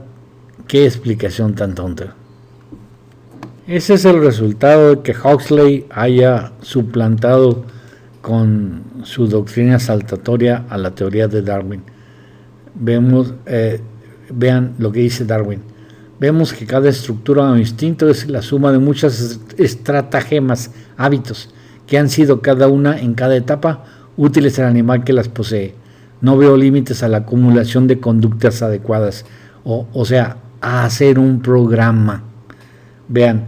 qué explicación tan tonta. Ese es el resultado de que Huxley haya suplantado con su doctrina saltatoria a la teoría de Darwin. Vean lo que dice Darwin. Vemos que cada estructura o instinto es la suma de muchas estratagemas, hábitos, que han sido cada una en cada etapa útiles al animal que las posee. No veo límites a la acumulación de conductas adecuadas, o sea, a hacer un programa. Vean,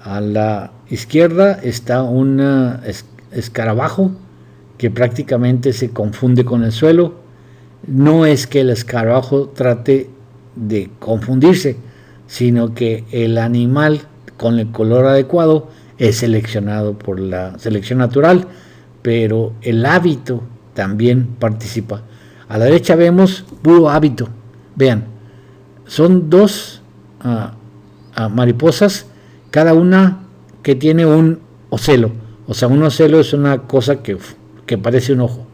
a la izquierda está un escarabajo que prácticamente se confunde con el suelo. No es que el escarabajo trate de confundirse, sino que el animal con el color adecuado es seleccionado por la selección natural, pero el hábito también participa. A la derecha vemos puro hábito. Vean, son dos mariposas, cada una que tiene un ocelo. O sea, un ocelo es una cosa que parece un ojo.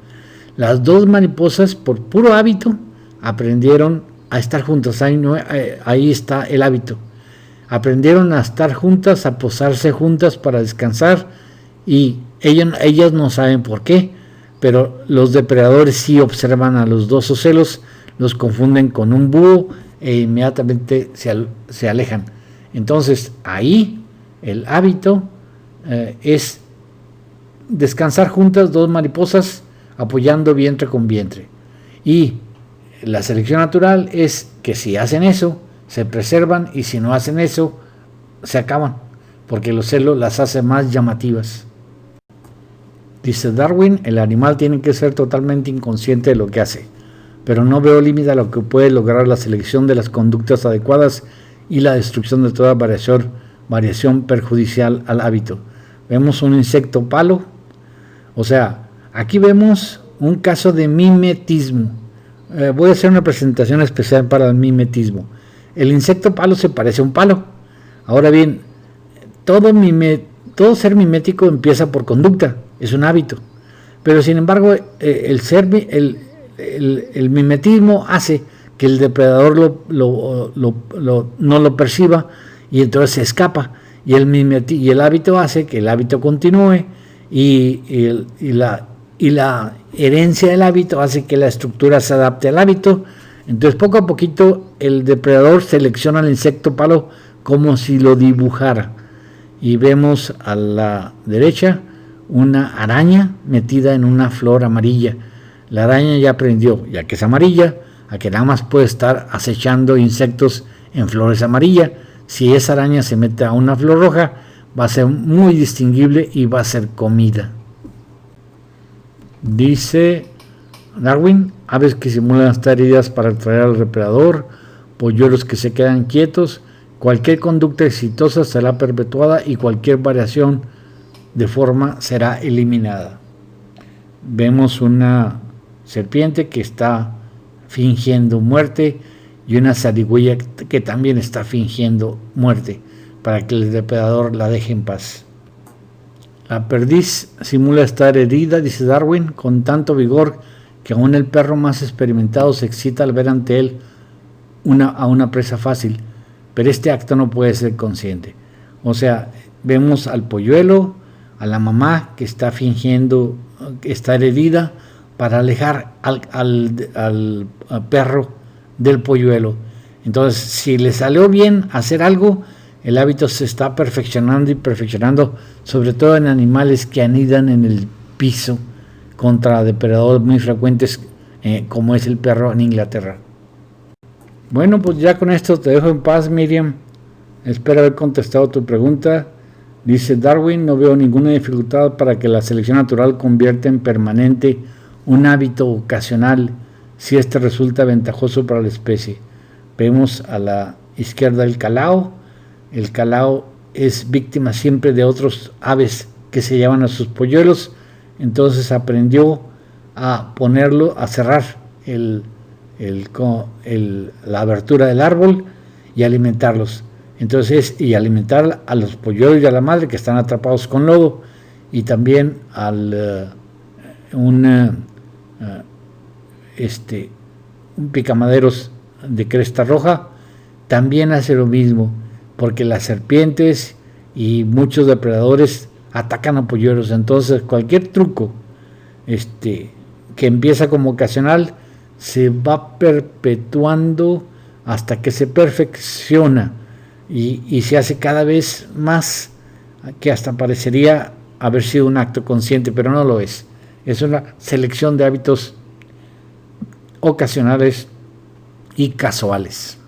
Las dos mariposas, por puro hábito, aprendieron a estar juntas. Ahí está el hábito. Aprendieron a estar juntas, a posarse juntas para descansar, y ellas no saben por qué, pero los depredadores sí observan a los dos ocelos, los confunden con un búho e inmediatamente se alejan. Entonces ahí el hábito es descansar juntas dos mariposas apoyando vientre con vientre. Y la selección natural es que si hacen eso, se preservan, y si no hacen eso, se acaban, porque los celos las hace más llamativas. Dice Darwin, el animal tiene que ser totalmente inconsciente de lo que hace, pero no veo límite a lo que puede lograr la selección de las conductas adecuadas y la destrucción de toda variación perjudicial al hábito. Vemos un insecto palo, o sea, aquí vemos un caso de mimetismo. Voy a hacer una presentación especial para el mimetismo. El insecto palo se parece a un palo. Ahora bien, todo ser mimético empieza por conducta, es un hábito. Pero sin embargo, el mimetismo hace que el depredador no lo perciba, y entonces se escapa. Y el hábito hace que el hábito continúe, y la herencia del hábito hace que la estructura se adapte al hábito. Entonces poco a poquito el depredador selecciona al insecto palo como si lo dibujara, y vemos a la derecha una araña metida en una flor amarilla. La araña ya aprendió, ya que es amarilla, a que nada más puede estar acechando insectos en flores amarillas. Si esa araña se mete a una flor roja, va a ser muy distinguible y va a ser comida. Dice Darwin, aves que simulan estar heridas para atraer al depredador, polluelos que se quedan quietos, cualquier conducta exitosa será perpetuada y cualquier variación de forma será eliminada. Vemos una serpiente que está fingiendo muerte y una zarigüeya que también está fingiendo muerte para que el depredador la deje en paz. La perdiz simula estar herida, dice Darwin, con tanto vigor que aún el perro más experimentado se excita al ver ante él a una presa fácil, pero este acto no puede ser consciente. O sea, vemos al polluelo, a la mamá que está fingiendo estar herida para alejar al perro del polluelo. Entonces, si le salió bien hacer algo, el hábito se está perfeccionando y perfeccionando, sobre todo en animales que anidan en el piso contra depredadores muy frecuentes, como es el perro en Inglaterra. Bueno, pues ya con esto te dejo en paz, Miriam. Espero haber contestado tu pregunta. Dice Darwin, no veo ninguna dificultad para que la selección natural convierta en permanente un hábito ocasional si este resulta ventajoso para la especie. Vemos a la izquierda el calao. El calao es víctima siempre de otros aves que se llevan a sus polluelos, entonces aprendió a cerrar la abertura del árbol y alimentarlos. Entonces, y alimentar a los polluelos y a la madre que están atrapados con lodo, y también un picamaderos de cresta roja también hace lo mismo, porque las serpientes y muchos depredadores atacan a polluelos. Entonces cualquier truco que empieza como ocasional se va perpetuando hasta que se perfecciona y se hace cada vez más, que hasta parecería haber sido un acto consciente, pero no lo es. Es una selección de hábitos ocasionales y casuales.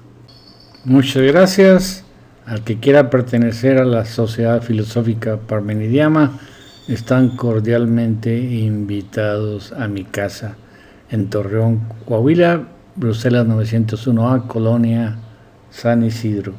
Muchas gracias. Al que quiera pertenecer a la Sociedad Filosófica Parmenidiana, están cordialmente invitados a mi casa en Torreón, Coahuila, Bruselas 901A, Colonia San Isidro.